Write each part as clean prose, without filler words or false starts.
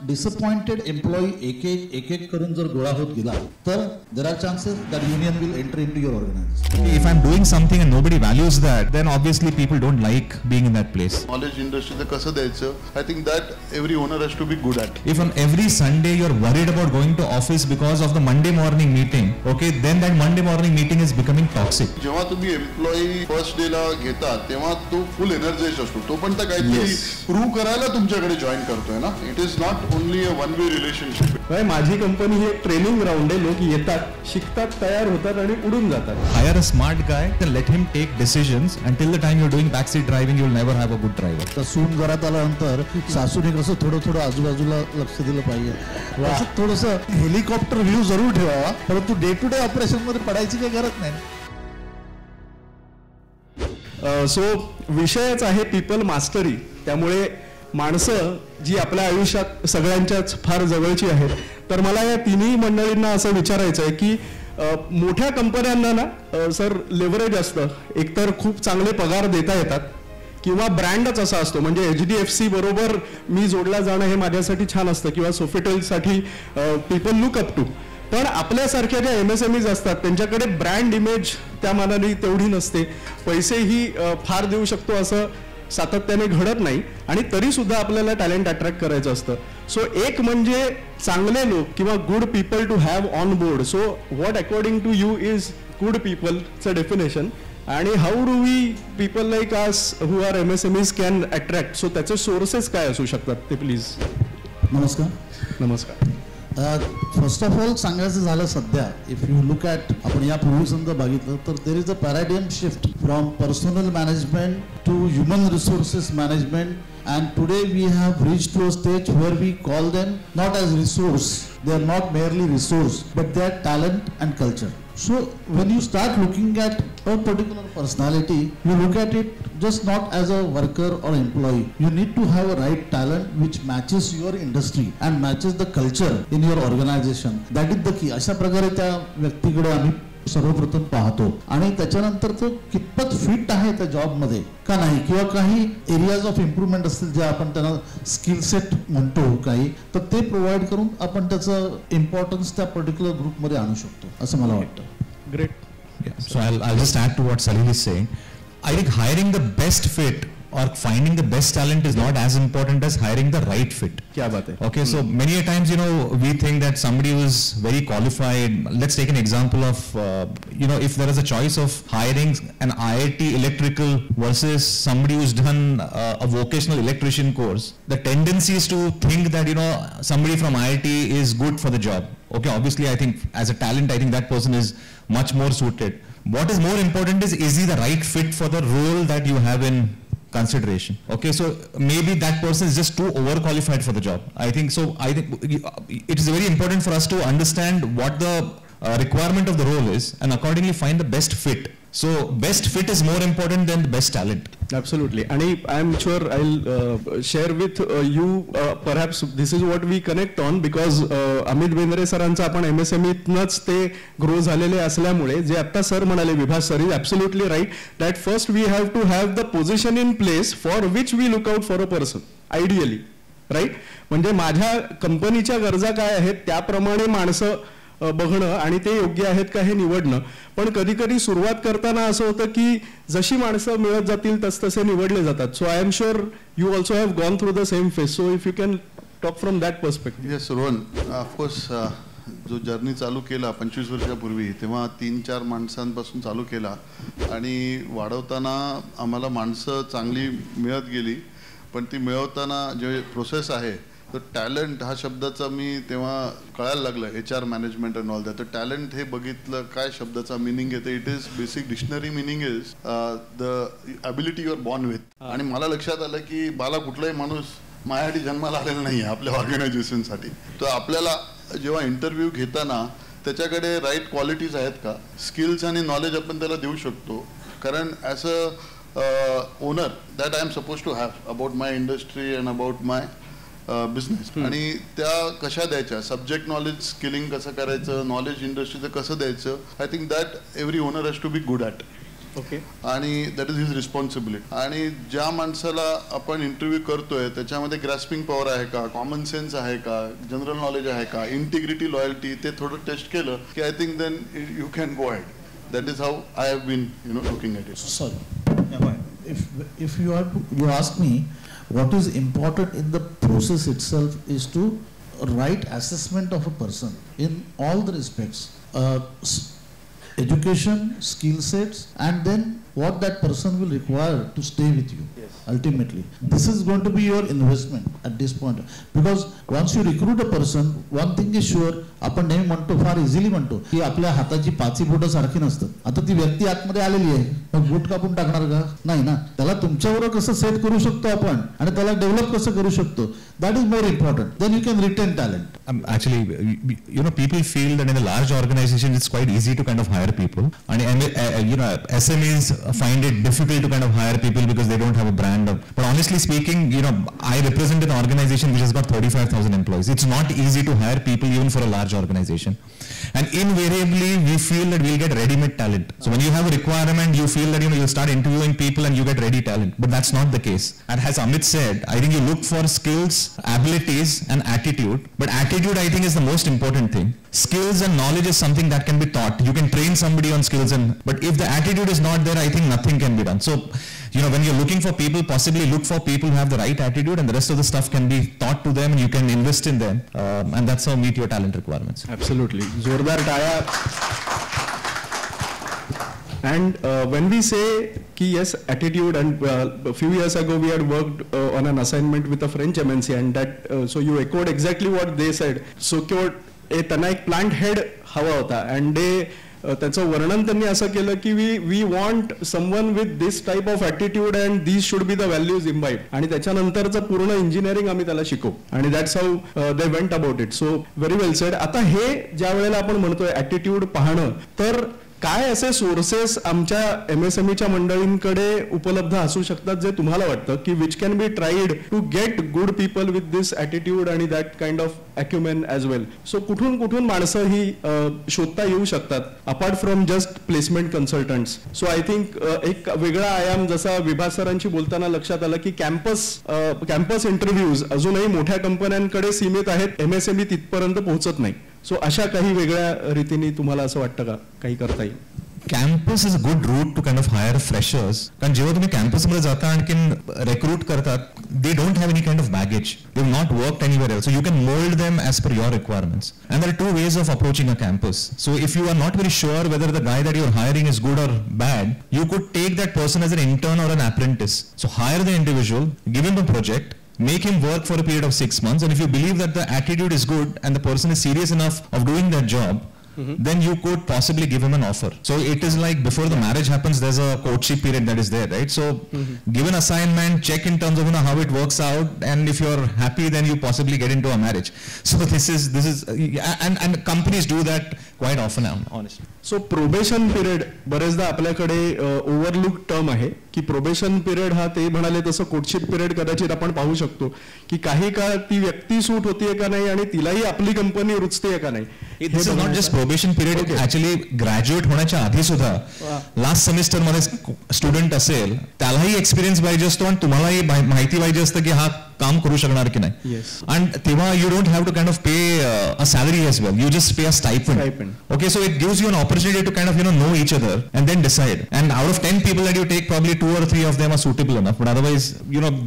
Disappointed employee एक एक करून जर गोळा होत गेला तर there are chances that union will enter into your organisation. If I'm doing something and nobody values that, then obviously people don't like being in that place. Knowledge industry कसं द्यायचं, I think that every owner has to be good at. If on every Sunday you're worried about going to office because of the Monday morning meeting, okay, then that Monday morning meeting is becoming toxic. जेव्हा तुम्ही employee first day ला घेता तेव्हा तो full energise असतो, तो पण तर काहीतरी प्रूव्ह करायला तुमच्याकडे जॉईन करतोय ना. It is not only a one way relationship. माझी कंपनी ही एक ट्रेनिंग ग्राउंड आहे. लोक येतात, शिकतात, तयार होतात आणि उडून जातात. Hire a smart guy and let him take decisions. Until the time you're doing backseat driving, you'll never have a good driver. तर सून घरात आल्यानंतर सासूने कसं थोडं आजूबाजूला लक्ष दिलं पाहिजे. असं थोडंसं हेलिकॉप्टर व्ह्यू जरूर ठेवावा, परंतु डे टू डे ऑपरेशन मध्ये पडायची काही गरज नाही. सो विषयच आहे पीपल मास्टरी. त्यामुळे माणसं जी आपल्या आयुष्यात सगळ्यांच्याच फार जवळची आहेत. तर मला या तिन्ही मंडळींना असं विचारायचं आहे की मोठ्या कंपन्यांना ना सर लेव्हरेज असतं. एकतर खूप चांगले पगार देता येतात किंवा ब्रँडच असा असतो. म्हणजे HDFC बरोबर मी जोडला जाणं हे माझ्यासाठी छान असतं किंवा सोफिटेलसाठी पीपल लुक अप टू. पण आपल्यासारख्या ज्या MSMEs असतात त्यांच्याकडे ब्रँड इमेज त्या मानाने तेवढी नसते. पैसेही फार देऊ शकतो असं सातत्याने घडत नाही आणि तरी सुद्धा आपल्याला टॅलेंट अट्रॅक्ट करायचं असतं. सो एक म्हणजे चांगले लोक किंवा good people to have on board. So what according to you is good पीपलचं डेफिनेशन आणि how do we people like us who are MSMEs can attract. So त्याचे सोर्सेस काय असू शकतात ते प्लीज. नमस्कार. फर्स्ट ऑफ ऑल सांगायचं झालं सध्या इफ यू लुक ॲट आपण यापूर्वी समजा बघितलं तर there is a paradigm shift from personnel management to human resources management. And today we have reached to a stage where we call them not as resource. They are not merely resource, but they are talent and culture. So when you start looking at a particular personality, you look at it just not as a worker or employee. You need to have a right talent which matches your industry and matches the culture in your organization. That is the key. अशा प्रकारे त्या व्यक्तीकडे आम्ही सर्वप्रथम पाहतो आणि त्याच्यानंतर तो कितपत फिट आहे त्या जॉबमध्ये का नाही किंवा काही एरियाज ऑफ इम्प्रूव्हमेंट असतील जे आपण त्यांना स्किल सेट म्हणतो काही, तर ते प्रोव्हाइड करून आपण त्याचं इम्पॉर्टन्स त्या पर्टिक्युलर ग्रुपमध्ये आणू शकतो असं मला वाटतं. Great. So I'll just add to what Salil is saying. I think hiring the best fit or finding the best talent is not as important as hiring the right fit. क्या बात है. Okay, so many a times, you know, we think that somebody who is very qualified. Let's take an example of, if there is a choice of hiring an IIT electrical versus somebody who's done a vocational electrician course, the tendency is to think that, somebody from IIT is good for the job. Okay, obviously, I think as a talent, I think that person is much more suited. What is more important is he the right fit for the role that you have in consideration. Okay, so maybe that person is just too overqualified for the job. I think it is very important for us to understand what the requirement of the role is and accordingly find the best fit. So best fit is more important than the best talent. Absolutely. And I am sure I'll share with you perhaps this is what we connect on because Amit Bendre सरांचा आपण MSMEतनच ते grow झालेले असल्यामुळे जे आता sir म्हणाले Vibhas sir is absolutely right that first we have to have the position in place for which we look out for a person ideally right. म्हणजे माझ्या कंपनीच्या गरजा काय आहेत त्याप्रमाणे माणसं बघणं आणि ते योग्य आहेत का हे निवडणं. पण कधी कधी सुरुवात करताना असं होतं की जशी माणसं मिळत जातील तसतसे निवडले जातात. So I am sure you also have gone through the same phase. So if you can talk from that perspective. Yes Rohan, of course जो जर्नी चालू केला 25 वर्षापूर्वी तेव्हा 3-4 माणसांपासून चालू केला आणि वाढवताना आम्हाला माणसं चांगली मिळत गेली. पण ती मिळवताना जे प्रोसेस आहे तर टॅलेंट हा शब्दाचा मी तेव्हा कळायला लागलं HR management and all that. तर टॅलेंट हे बघितलं काय शब्दाचा मिनिंग येते. It is basic dictionary meaning is the ability you are born with. आणि मला लक्षात आलं की मला कुठलाही माणूस माझ्यासाठी जन्माला आलेला नाही आहे आपल्या ऑर्गनायझेशनसाठी. तर आपल्याला जेव्हा इंटरव्ह्यू घेताना त्याच्याकडे राईट क्वालिटीज आहेत का, स्किल्स आणि नॉलेज आपण त्याला देऊ शकतो. कारण as a owner that I am suppose to have about my industry and about my business. आणि त्या कशा द्यायच्या, सब्जेक्ट नॉलेज स्किलिंग कसं करायचं, नॉलेज इंडस्ट्रीचं कसं द्यायचं. I think that every owner has to be good at. Okay. And that is his responsibility. आणि ज्या माणसाला आपण इंटरव्ह्यू करतोय त्याच्यामध्ये ग्रॅस्पिंग पॉवर आहे का, कॉमन सेन्स आहे का, जनरल नॉलेज आहे का, इंटिग्रिटी, लॉयल्टी, ते थोडं टेस्ट केलं की I think then you can go ahead. That is how I have been, looking at it. Sorry. If you ask me, what is important in the process itself is to right assessment of a person in all the respects, education, skill sets, and then what that person will require to stay with you. Yes. Ultimately, this is going to be your investment at this point, because once you recruit a person, one thing is sure, आपण नेहमी म्हणतो, फार easily म्हणतो की आपल्या हाताची पाची बोटं सारखी नसतात. आता ती व्यक्ती आतमध्ये आलेली आहे, मग बोट कापून टाकणार का? नाही ना. त्याला तुमच्याबरोबर कसं सेट करू शकतो आपण आणि त्याला डेव्हलप कसं करू शकतो, that is more important. Then you can retain talent. Actually, people feel that in a large organization it's quite easy to kind of hire people, and SMEs find it difficult to kind of hire people because they don't have a brand. But honestly speaking, I represent an organization which has got 35,000 employees. It's not easy to hire people even for a large organization, and invariably we feel that we'll get ready-made talent. So when you have a requirement, you feel that you'll start interviewing people and you get ready talent, but that's not the case. And as Amit said, I think you look for skills, abilities and attitude, but attitude I think is the most important thing. Skills and knowledge is something that can be taught. You can train somebody on skills, but if the attitude is not there, I think nothing can be done. So when you're looking for people, possibly look for people who have the right attitude, and the rest of the stuff can be taught to them and you can invest in them, and that's how meet your talent requirements. Absolutely. जोरदार टाळ्या. And when we say ki yes, attitude, and a few years ago we had worked on an assignment with a French MNC, and that so you echoed exactly what they said. So त्यांना एक plant head हवा होता, and त्याचं वर्णन त्यांनी असं केलं की we want someone with this type of attitude and these should be the values imbibe. आणि त्याच्यानंतरचं पूर्ण इंजिनिअरिंग आम्ही त्याला शिकवू, आणि that's how they went about it. So very well said. आता हे ज्या वेळेला आपण म्हणतोय ॲटिट्यूड पाहणं, तर काय असे सोर्सेस आमच्या MSMEच्या मंडळींकडे उपलब्ध असू शकतात जे तुम्हाला वाटतं की which can be tried to get good people with this attitude आणि that kind of acumen as well? So कुठून कुठून माणसं ही शोधता येऊ शकतात apart from just placement consultants? So I think एक वेगळा आयाम जसा विभा सरांशी बोलताना लक्षात आलं की कॅम्पस इंटरव्ह्यूज अजूनही मोठ्या कंपन्यांकडे सीमित आहेत, MSME तिथपर्यंत पोहोचत नाही. सो अशा काही वेगळ्या रीतीने तुम्हाला असं वाटतं का काही करता येईल? Campus is a good route to kind of hire freshers. कारण जेव्हा तुम्ही कॅम्पसमध्ये जाता आणखीन रिक्रूट करतात, they don't have any kind of baggage, they have not worked anywhere else, so you can mould them as per your requirements. And there are two ways of approaching a campus. So if you are not very sure whether the guy that you are hiring is good or bad, you could take that person as an intern or an apprentice. So hire the individual, give him a project, make him work for a period of 6 months, and if you believe that the attitude is good and the person is serious enough of doing that job, then you could possibly give him an offer. So it is like before the marriage happens, there's a courtship period that is there, right? So give an assignment, check in terms of how it works out, and if you're happy, then you possibly get into a marriage. So this is and companies do that quite often, honestly. So probation period बरेचदा आपल्याकडे overlook term आहे की probation period हा ते म्हणाले तसं courtship period कदाचित आपण पाहू शकतो की काही काळ ती व्यक्ती सूट होतीये का नाही आणि तिलाही आपली कंपनी रुचतेय का नाही. This is not just probation period. Actually graduate होण्याच्या आधी सुद्धा लास्ट सेमिस्टर मध्ये स्टुडंट असेल त्यालाही एक्सपिरियन्स पाहिजे असतो आणि तुम्हालाही माहिती पाहिजे असतं की हा काम करू शकणार की नाही. आणि तेव्हा you don't have to kind of pay a salary as well, you just pay a stipend. Okay, so it gives you an opportunity to kind of know each other and then decide, and out of 10 people that you take, probably 2 or 3 of them are suitable enough, but otherwise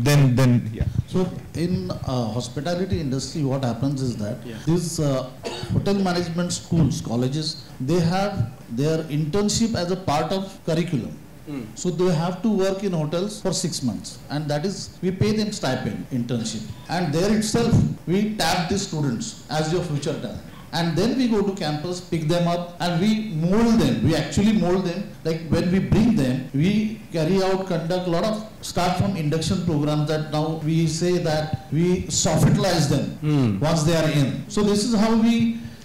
then yeah. So in hospitality industry what happens is that these hotel management schools, colleges, they have their internship as a part of curriculum. So they have to work in hotels for 6 months, and that is we pay them stipend internship, and there itself we tap the students as your future talent. And then we go to campus, pick them up, and we mold them. We actually mold them. Like when we bring them, we conduct a lot of start from induction programs that now we say that we softlize them once they are in. So this is how we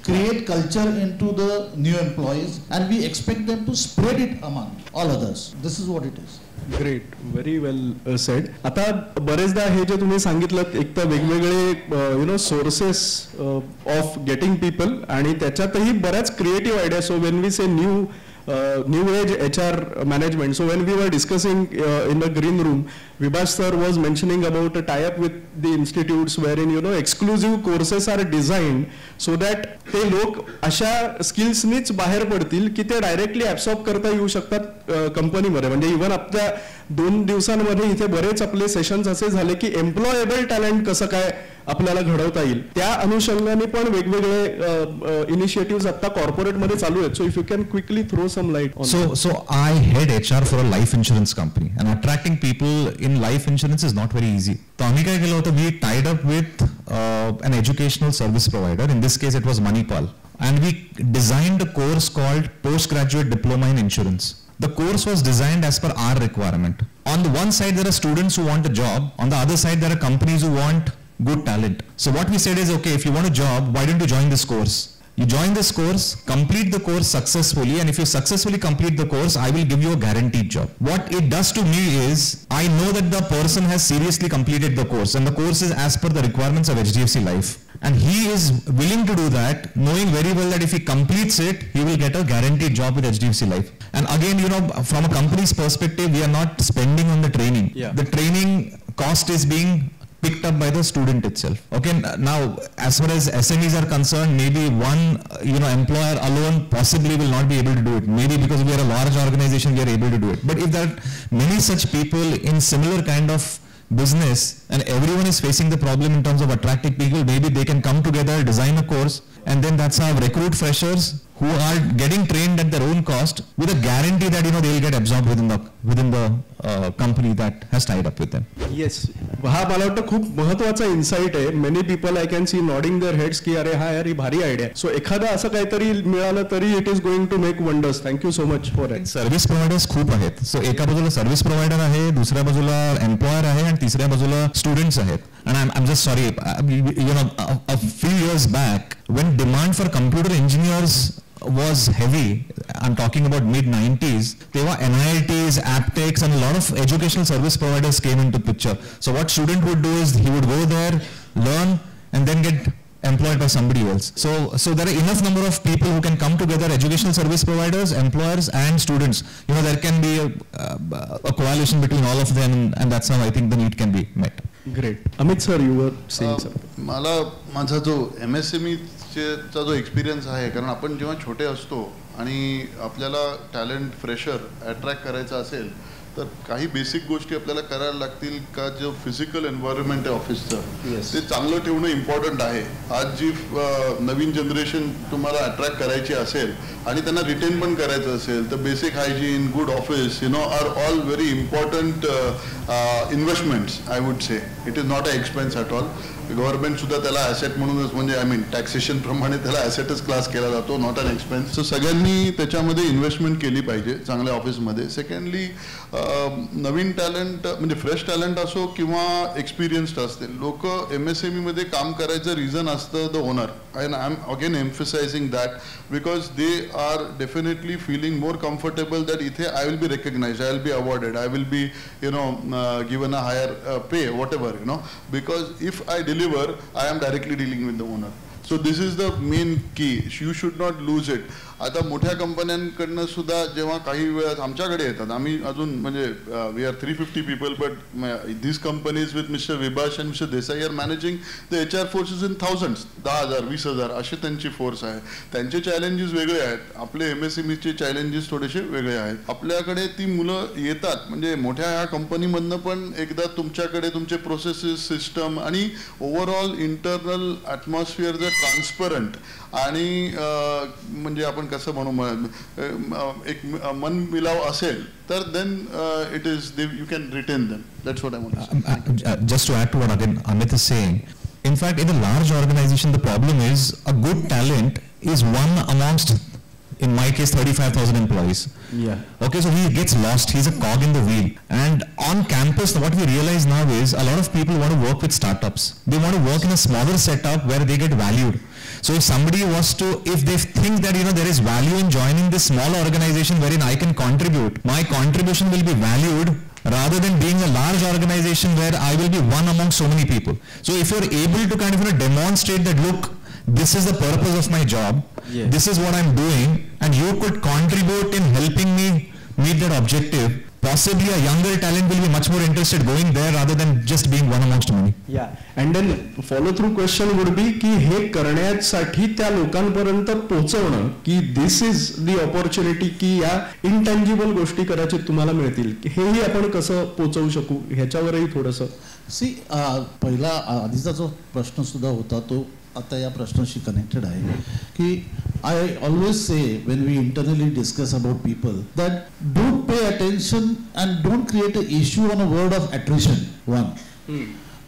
create culture into the new employees, and we expect them to spread it among all others. This is what it is. Great, very well said. आता बरेचदा हे जे तुम्ही सांगितलं एक तर वेगवेगळे sources of getting people आणि त्याच्यातही बऱ्याच creative idea. So when we say new new age HR management. So when we were discussing in the green room, Vibhash sir was mentioning about a tie-up with the institutes wherein exclusive courses are designed so that ते लोक अशा स्किल्सनीच बाहेर पडतील की ते directly absorb करता येऊ शकतात कंपनीमध्ये. म्हणजे इव्हन आपल्या 2 दिवसांमध्ये इथे बरेच आपले सेशन्स असे झाले की एम्प्लॉयेबल टॅलेंट कसं काय आपल्याला घडवता येईल त्या अनुषंगाने पण वेगवेगळे इनिशिएटिव्ह आता कॉर्पोरेटमध्ये चालू आहेत. So if you can quickly throw some light on. So I head HR for a life insurance company and attracting people in life insurance is not very easy. तो आम्ही काय केलं होतं, we tied up with an educational service provider. In this case it was Manipal, and we designed a course called postgraduate diploma in insurance. The course was designed as per our requirement. On the one side there are students who want a job, on the other side there are companies who want good talent. So what we said is, okay, if you want a job, why don't you join this course? You join this course, complete the course successfully, and if you successfully complete the course, I will give you a guaranteed job. What it does to me is, I know that the person has seriously completed the course, and the course is as per the requirements of HDFC Life. And he is willing to do that, knowing very well that if he completes it, he will get a guaranteed job with HDFC Life. And again, from a company's perspective, we are not spending on the training. Yeah. The training cost is being picked up by the student itself. Okay, now as far as SMEs are concerned, maybe one employer alone possibly will not be able to do it. Maybe because we are a large organization, we are able to do it. But if there are many such people in similar kind of business and everyone is facing the problem in terms of attracting people, maybe they can come together, design a course, and then that's how recruit freshers who are getting trained at their own cost with a guarantee that they will get absorbed within the company that has tied up with them. Yes, हा मला वाटतं खूप महत्वाचा insight आहे. Many people I can see nodding their heads की अरे हा यार ही भारी आयडिया. सो एखादा असं काहीतरी मिळालं तरी it is going to make wonders. Thank you so much for it. Service providers खूप आहेत. सो एका बाजूला सर्व्हिस प्रोव्हायडर आहे, दुसऱ्या बाजूला एम्प्लॉयर आहे, आणि तिसऱ्या बाजूला स्टुडंट्स आहेत. And I'm just sorry, a few years back when demand for computer engineers was heavy, I'm talking about mid-90s, there were NIITs, Aptex, and a lot of educational service providers came into picture. So what student would do is he would go there, learn, and then get employed by somebody else. So there are enough number of people who can come together, educational service providers, employers, and students. There can be a coalition between all of them, and that's how I think the need can be met. Great. Amit sir, you were saying something. मला माझा जो MSME चा जो experience आहे, कारण आपण जेव्हा छोटे असतो आणि आपल्याला टॅलेंट फ्रेशर अट्रॅक्ट करायचा असेल तर काही बेसिक गोष्टी आपल्याला करायला लागतील का. जो फिजिकल एन्व्हायरमेंट आहे ऑफिसचं ते चांगलं ठेवणं इम्पॉर्टंट आहे. आज जी नवीन जनरेशन तुम्हाला अट्रॅक्ट करायची असेल आणि त्यांना रिटेन पण करायचं असेल तर basic hygiene, good office are all very important investments. I would say it is not a expense at all. Government सुद्धा त्याला ॲसेट म्हणूनच, म्हणजे आय मीन टॅक्सेशन प्रमाणे त्याला ॲसेटच क्लास केला जातो, नॉट अन एक्सपेन्स. सो सगळ्यांनी त्याच्यामध्ये इन्व्हेस्टमेंट केली पाहिजे चांगल्या ऑफिसमध्ये. सेकंडली नवीन टॅलेंट म्हणजे फ्रेश टॅलेंट असो किंवा एक्सपिरियन्स्ड असतील लोक MSME काम करायचं रिझन असतं the owner. And I am again emphasising that because they are definitely feeling more comfortable that इथे I will be recognised, I will be awarded, I will be given a higher pay whatever because if I deliver, I am directly dealing with the owner. So this is the main key. You should not lose it. आता मोठ्या कंपन्यांकडनं सुद्धा जेव्हा काही वेळात आमच्याकडे येतात, आम्ही अजून म्हणजे we are 350 people, but these companies with Mr. Vibhash and Mr. Desai are managing the HR forces in thousands, 10,000, 20,000 असे त्यांची फोर्स आहे. त्यांचे चॅलेंजेस वेगळे आहेत, आपले MSMEचे चॅलेंजेस थोडेसे वेगळे आहेत. आपल्याकडे ती मुलं येतात म्हणजे मोठ्या ह्या कंपनीमधनं, पण एकदा तुमच्याकडे तुमचे प्रोसेसेस, सिस्टम आणि ओव्हरऑल इंटरनल ॲटमॉस्फिअर जर ट्रान्सपरंट आणि म्हणजे आपण कसं म्हणू एक मन मिलाव असेल तर then it is you can retain them. That's what I want. Just to add to what again Amit is saying, in fact in a large organization the problem is a good talent is one amongst, in my case, 35,000 employees. Yeah. Okay, so he gets lost. He's a cog in the wheel. And on campus, what we realize now is a lot of people want to work with startups. They want to work in a smaller setup where they get valued. So if somebody was to, if they think that there is value in joining this small organization wherein I can contribute, my contribution will be valued rather than being a large organization where I will be one among so many people. So if you're able to kind of demonstrate that, look, this is the purpose of my job, this is what I'm doing, and you could contribute in helping me meet that objective, possibly a younger talent will be much more interested going there rather than just being one amongst many. Yeah, and then follow through question would be की हे करण्यासाठी त्या लोकांपर्यंत पोहोचवणं की this is the opportunity की या intangible गोष्टी कदाचित तुम्हाला मिळतील, हेही आपण कसं पोहोचवू शकू ह्याच्यावरही थोडंसं. सी पहिला आधीचा जो प्रश्न सुद्धा होता तो आता या प्रश्नाशी कनेक्टेड आहे की I always say when we internally discuss about people that don't pay attention and don't create a issue on a word of attrition. One,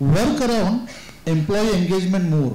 work around employee engagement more.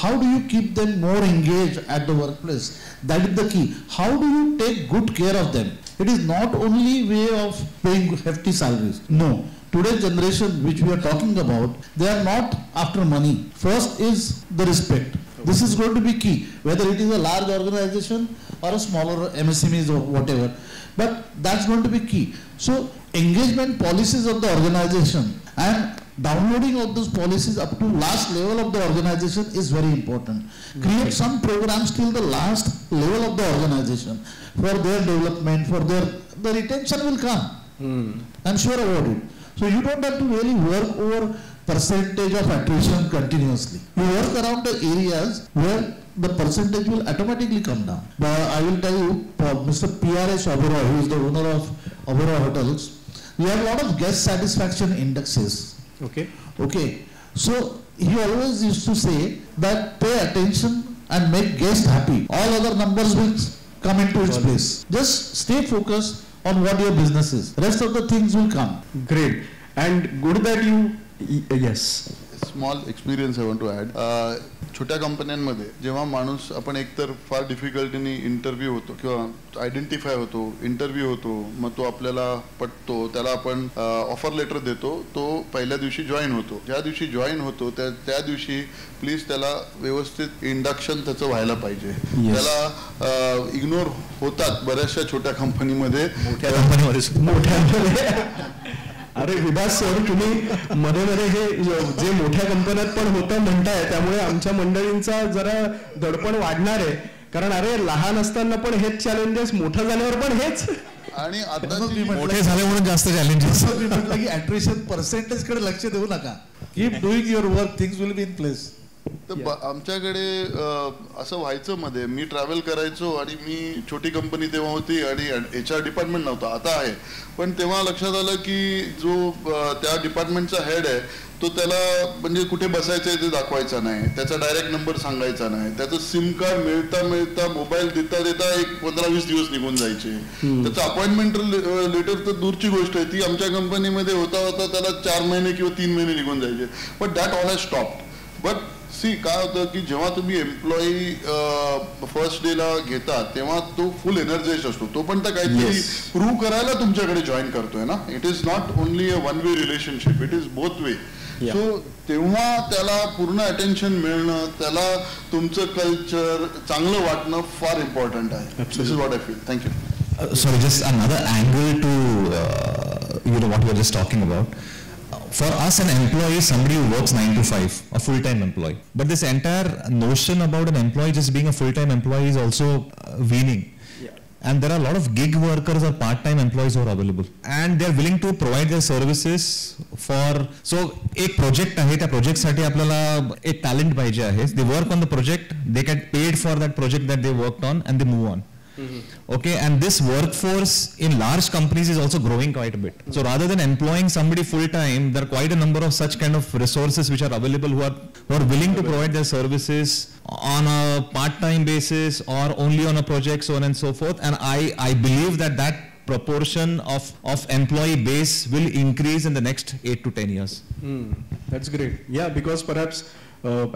How do you keep them more engaged at the workplace? That is the key. How do you take good care of them? It is not only way of paying hefty salaries. No. Today's generation which we are talking about, they are not after money. First is the respect. This is going to be key, whether it is a large organization or a smaller MSMEs or whatever. But that's going to be key. So engagement policies of the organization and downloading of those policies up to last level of the organization is very important. Create some programs till the last level of the organization for their development, for the retention will come. I'm sure about it. So you don't have to really work over percentage of attrition continuously. You work around the areas where the percentage will automatically come down. But I will tell you, Mr. P.R.S. Oberoi, who is the owner of Oberoi Hotels, we have a lot of guest satisfaction indexes. Okay. So he always used to say that pay attention and make guests happy. All other numbers will come into its place. Just stay focused on what your business is. Rest of the things will come. Great. And good that you, yes. Small experience I want to add. छोट्या कंपन्यांमध्ये जेव्हा माणूस आपण एकतर फार डिफिकल्टीनी interview होतो किंवा identify होतो, interview होतो, मग तो आपल्याला पटतो, त्याला आपण ऑफर लेटर देतो, तो पहिल्या दिवशी जॉईन होतो. ज्या दिवशी जॉईन होतो त्या दिवशी प्लीज त्याला व्यवस्थित इंडक्शन त्याचं व्हायला पाहिजे. त्याला इग्नोर होतात बऱ्याचशा छोट्या कंपनीमध्ये. मोठ्या कंपनीमध्ये अरे विभास सर, तुम्ही मध्ये मध्ये हे जे मोठ्या कंपन्यात पण होतं म्हणताय, त्यामुळे आमच्या मंडळींचा जरा दडपण वाढणार आहे. कारण अरे लहान असताना पण हेच चॅलेंजेस, मोठं झाल्यावर पण हेच, आणि आता मोठे झाले म्हणून जास्त चॅलेंजेस. मी म्हटलं की अट्रिशन पर्सेंटेज कडे लक्ष देऊ नका. Keep doing your work, things will be in place. तर आमच्याकडे असं व्हायचं मध्ये, मी ट्रॅव्हल करायचो आणि मी छोटी कंपनी तेव्हा होती आणि HR डिपार्टमेंट नव्हता, आता आहे. पण तेव्हा लक्षात आलं की जो त्या डिपार्टमेंटचा हेड आहे तो त्याला म्हणजे कुठे बसायचं ते दाखवायचा नाही, त्याचा डायरेक्ट नंबर सांगायचा नाही, त्याचं सिम कार्ड मिळता मिळता मोबाईल देता देता एक 15-20 दिवस निघून जायचे. त्याचं अपॉइंटमेंट लेटर तर दूरची गोष्ट आहे, ती आमच्या कंपनीमध्ये होता होता त्याला 4 महिने किंवा 3 महिने निघून जायचे. But that all has stopped. But see काय होतं की जेव्हा तुम्ही एम्प्लॉई फर्स्ट डेला घेता तेव्हा तो फुल एनर्जाइज असतो, तो पण तर काहीतरी प्रूव्ह करायला तुमच्याकडे जॉईन करतोय ना. It is not only a one way relationship, it is both way. So तेव्हा त्याला पूर्ण अटेन्शन मिळणं, त्याला तुमचं कल्चर चांगलं वाटणं फार इम्पॉर्टंट आहे. This is what I feel. Thank you. Sorry, just another angle to what we were just talking about. For us, an employee is somebody who works 9 to 5, a full-time employee. But this entire notion about an employee just being a full-time employee is also waning. And there are a lot of gig workers or part-time employees who are available. And they are willing to provide their services for, so एक project आहे, त्या project साठी आपल्याला एक talent पाहिजे आहे. They work on the project, they get paid for that project that they worked on and they move on. Okay, and this workforce in large companies is also growing quite a bit. So rather than employing somebody full time, there are quite a number of such kind of resources which are available who are willing to provide their services on a part-time basis or only on a project, so on and so forth. And I believe that proportion of employee base will increase in the next 8 to 10 years. That's great. Yeah, because perhaps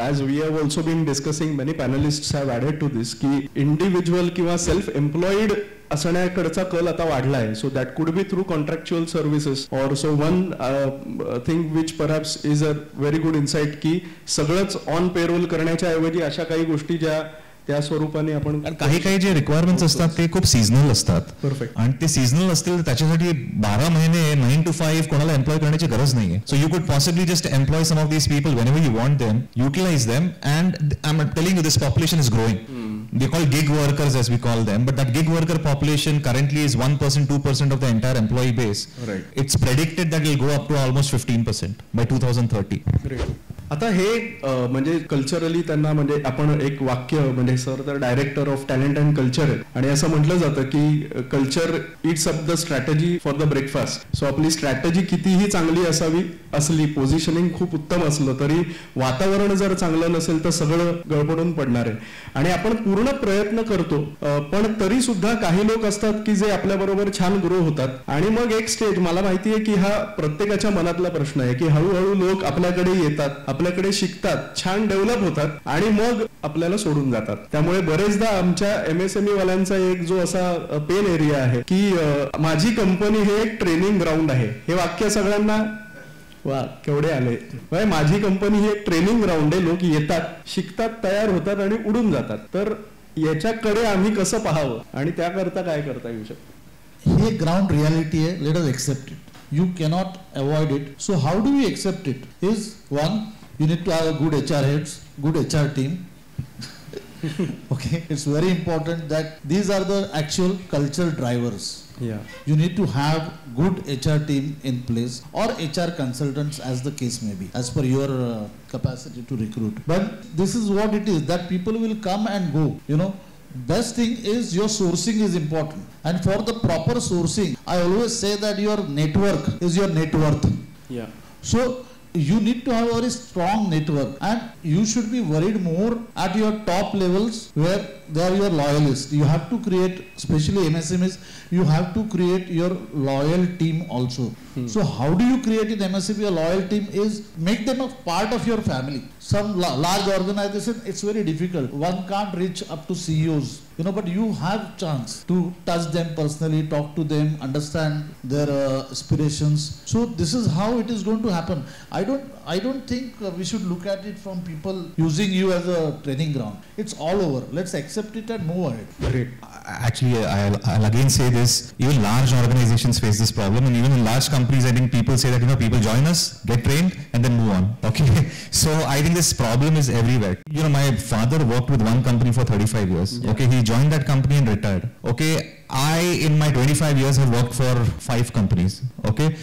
as we have also been discussing, many panelists have added to this की individual किंवा self employed असण्याकडचा कल आता वाढला आहे. So that could be through contractual services or so. One thing which perhaps is a very good insight की सगळंच on payroll करण्याच्या ऐवजी अशा काही गोष्टी ज्या त्या स्वरूपाने आपण काही काही जे रिक्वायरमेंट्स असतात ते खूप सीझनल असतात. परफेक्ट. आणि ते सीझनल असतील तर त्याच्यासाठी 12 महिने 9 to 5 कोणाला एम्प्लॉय करण्याची गरज नाहीये. So you could possibly just employ some of these people whenever you want them, utilize them, and I'm telling you this population is growing. They call gig workers as we call them, but that gig worker population currently is 1%, 2% of the entire employee base. Right. It's predicted that it will go up to almost 15% by 2030. Great. आता हे म्हणजे culturally त्यांना म्हणजे आपण एक वाक्य म्हणजे sir तर director of talent and culture आहे आणि असं म्हटलं जातं की culture eats up the strategy for the breakfast. So आपली स्ट्रॅटेजी कितीही चांगली असली पोझिशनिंग खूप उत्तम असलं तरी वातावरण जर चांगलं नसेल तर सगळं गडबडून पडणार आहे. आणि आपण पूर्ण प्रयत्न करतो पण तरी सुद्धा काही लोक असतात की जे आपल्या बरोबर छान ग्रो होतात आणि मग एक स्टेज मला माहिती आहे की हा प्रत्येकाच्या मनातला प्रश्न आहे की हळूहळू लोक आपल्याकडे येतात, आपल्याकडे शिकतात, छान डेव्हलप होतात आणि मग आपल्याला सोडून जातात. त्यामुळे बरेचदा आमच्या MSME वाल्यांचा एक जो असा पेन एरिया आहे की माझी कंपनी हे एक ट्रेनिंग ग्राउंड आहे. हे वाक्य सगळ्यांना वा केवढे आले. माझी कंपनी ही एक ट्रेनिंग ग्राउंड आहे. लोक येतात, शिकतात, तयार होतात आणि उडून जातात. तर याच्याकडे आम्ही कसं पाहावं आणि त्याकरता काय करता येऊ शकतं? हे ग्राउंड रियालिटी आहे. Let us accept it. You cannot avoid it. So how do we accept it? Is one, you need to have a good HR heads, good HR team. Okay, it's very important that these are the actual culture drivers. Yeah. You need to have good HR team in place or HR consultants as the case may be, as per your capacity to recruit. But this is what it is, that people will come and go, you know. Best thing is your sourcing is important, and for the proper sourcing I always say that your network is your net worth. Yeah. So you need to have a very strong network and you should be worried more at your top levels where they are your loyalists. You have to create, especially MSMEs, you have to create your loyal team also. So how do you create in MSME a loyal team is make them a part of your family. Some large organization, it's very difficult. One can't reach up to CEOs, you know, but you have chance to touch them personally, talk to them, understand their aspirations. So this is how it is going to happen. I don't think we should look at it from people using you as a training ground. It's all over. Let's accept it and move ahead. Great. Actually, I'll again say this. Even large organizations face this problem, and even in large companies, I think people say that, you know, people join us, get trained, and then move on. Okay. So I think this problem is everywhere. You know, my father worked with one company for 35 years. Yeah. Okay. He joined that company and retired. Okay. I, in my 25 years, have worked for 5 companies. Okay.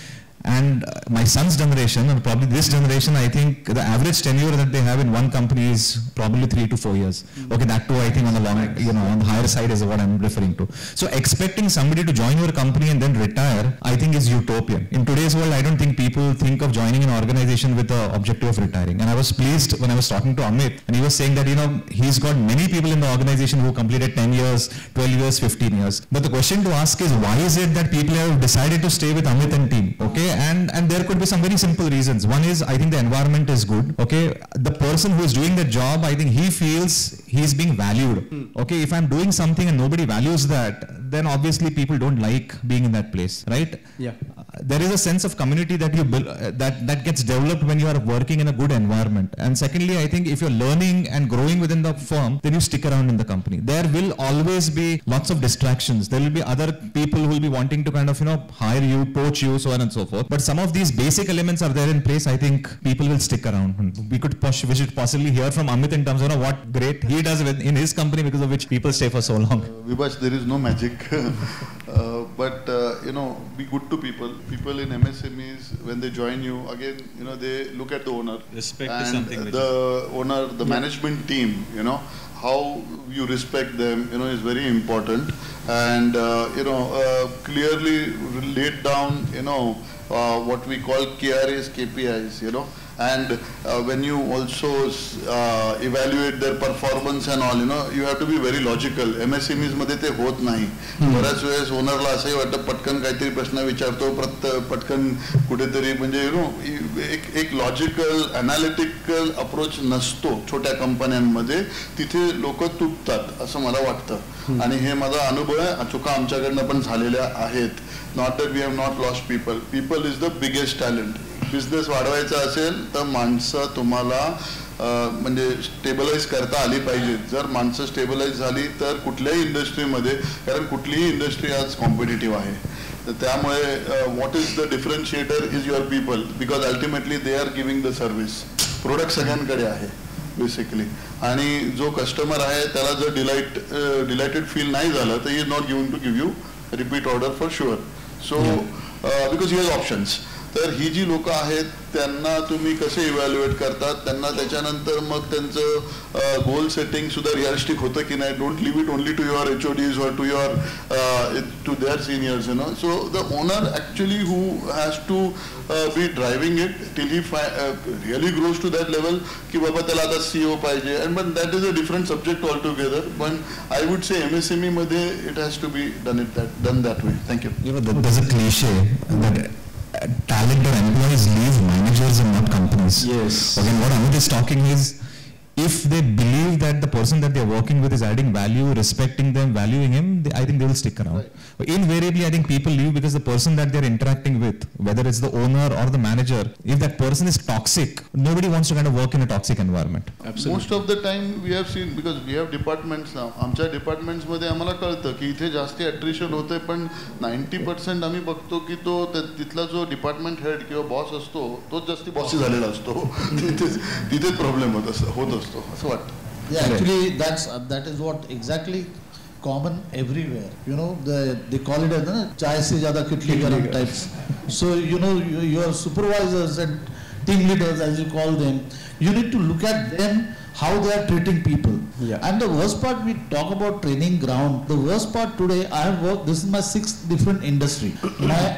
And my son's generation, and probably this generation, I think the average tenure that they have in one company is probably 3 to 4 years. Okay, that too I think on the long, you know, on the higher side is what I'm referring to. So expecting somebody to join your company and then retire, I think is utopian. In today's world, I don't think people think of joining an organization with the objective of retiring. And I was pleased when I was talking to Amit, and he was saying that, you know, he's got many people in the organization who completed 10 years, 12 years, 15 years. But the question to ask is, why is it that people have decided to stay with Amit and team? Okay. And there could be some very simple reasons. One is, I think the environment is good. Okay, the person who is doing the job, I think he feels he's being valued. Okay, if I'm doing something and nobody values that, then obviously people don't like being in that place, right? Yeah. There is a sense of community that you build, that gets developed when you are working in a good environment. And secondly, I think if you're learning and growing within the firm, then you stick around in the company. There will always be lots of distractions. There will be other people who will be wanting to kind of, you know, hire you, poach you, so on and so forth. But some of these basic elements are there in place. I think people will stick around. We should possibly hear from Amit in terms of, you know, what great he does in his company because of which people stay for so long. Vibhash, there is no magic. But you know, be good to people. People in MSMEs, when they join you, again, you know, they look at the owner. Respect and is something. The owner, the management team, you know, how you respect them, you know, is very important. And you know, clearly laid down, you know, what we call KRAs, KPIs, you know. And when you also evaluate their performance and all, you know, you have to be very logical. MSMEs मध्ये ते होत नाही. बऱ्याच वेळेस ओनरला असंही वाटतं पटकन काहीतरी प्रश्न विचारतो, पटकन कुठेतरी म्हणजे यु नो एक लॉजिकल अनालिटिकल अप्रोच नसतो छोट्या कंपन्यांमध्ये. तिथे लोक तुटतात असं मला वाटतं. आणि हे माझा अनुभव आहे, चुका आमच्याकडनं पण झालेल्या आहेत. Not that we have not lost people. People is the biggest talent. Business वाढवायचा असेल तर माणसं तुम्हाला म्हणजे स्टेबलाइज करता आली पाहिजे. जर माणसं स्टेबलाइज झाली तर कुठल्याही इंडस्ट्रीमध्ये, कारण कुठलीही इंडस्ट्री आज कॉम्पिटिटिव्ह आहे, तर त्यामुळे what is the differentiator is your people, because ultimately they are giving the service. Product सगळ्यांकडे आहे बेसिकली, आणि जो कस्टमर आहे त्याला जर डिलाइटेड फील नाही झालं तर he is not giving to give you repeat order for sure. So because he has options. तर ही जी लोक आहेत त्यांना तुम्ही कसे इव्हॅल्युएट करतात, त्यांना त्याच्यानंतर मग त्यांचं गोल सेटिंग सुद्धा रिअलिस्टिक होतं की नाही. Don't leave it only to your HODs or to their seniors, you know. So the owner actually who has to be driving it till he really grows to that level की बाबा त्याला आता CEO पाहिजे, and but that is a different subject altogether. But I would say MSME मध्ये it has to be done that way. Thank you. You know, there's a cliche that talented employees leave managers and not companies. Yes. Again, what Amit is talking is, if they believe that the person that they're working with is adding value, respecting them, valuing him, I think they will stick around. Right. Invariably, I think people leave because the person that they're interacting with, whether it's the owner or the manager, if that person is toxic, nobody wants to kind of work in a toxic environment. Absolutely. Most of the time we have seen, because we have departments now, आमच्या departments मध्ये आम्हाला कळतं की इथे जास्ती attrition होते, पण 90% आम्ही बघतो की तो तिथला जो डिपार्टमेंट हेड किंवा बॉस असतो तोच जास्ती बॉसी झालेला असतो. तिथेच प्रॉब्लेम होत असतो असं वाटतं. Yeah, actually that is what exactly common everywhere. You know, they call it as chai se zyada kitli garam types. So you know, your supervisors and team leaders, as you call them, you need to look at them, how they are treating people. Yeah. And the worst part, we talk about training ground. The worst part today, I have worked, this is my 6th different industry.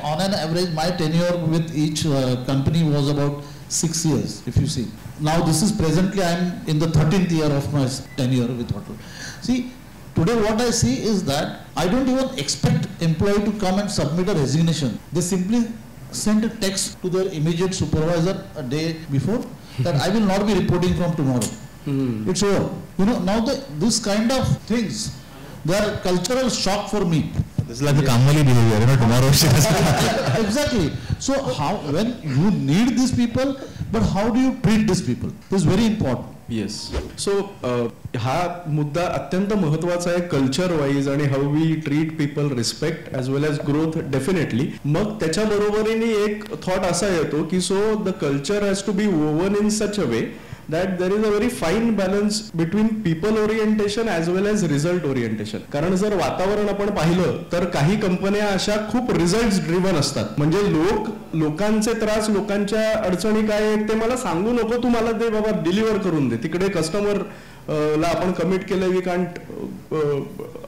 On an average, my tenure with each company was about 6 years, if you see. Now this is presently, I am in the 13th year of my tenure with hotel. See, today what I see is that I don't even expect employee to come and submit a resignation. They simply send a text to their immediate supervisor a day before that I will not be reporting from tomorrow. It's over. You know, now this kind of things, they are cultural shock for me. This is like the Kamali behavior, you know, tomorrow. Exactly. So how, when you need these people, but how do you treat these people? This is very important. Yes. So हा मुद्दा अत्यंत महत्त्वाचा आहे culture wise, आणि how we treat people, respect as well as growth definitely. मग त्याच्या बरोबरीने एक थॉट असा येतो की so the culture has to be woven in such a way that there is a very fine balance between people orientation as well as result orientation. कारण जर वातावरण आपण पाहिलं तर काही कंपन्या अशा खूप रिझल्ट ड्रिव्हन असतात. म्हणजे लोकांचे त्रास, लोकांच्या अडचणी काय आहेत ते मला सांगू नको, तू मला ते बाबा डिलिव्हर करून दे. तिकडे कस्टमर ला आपण कमिट केलं, वी कांट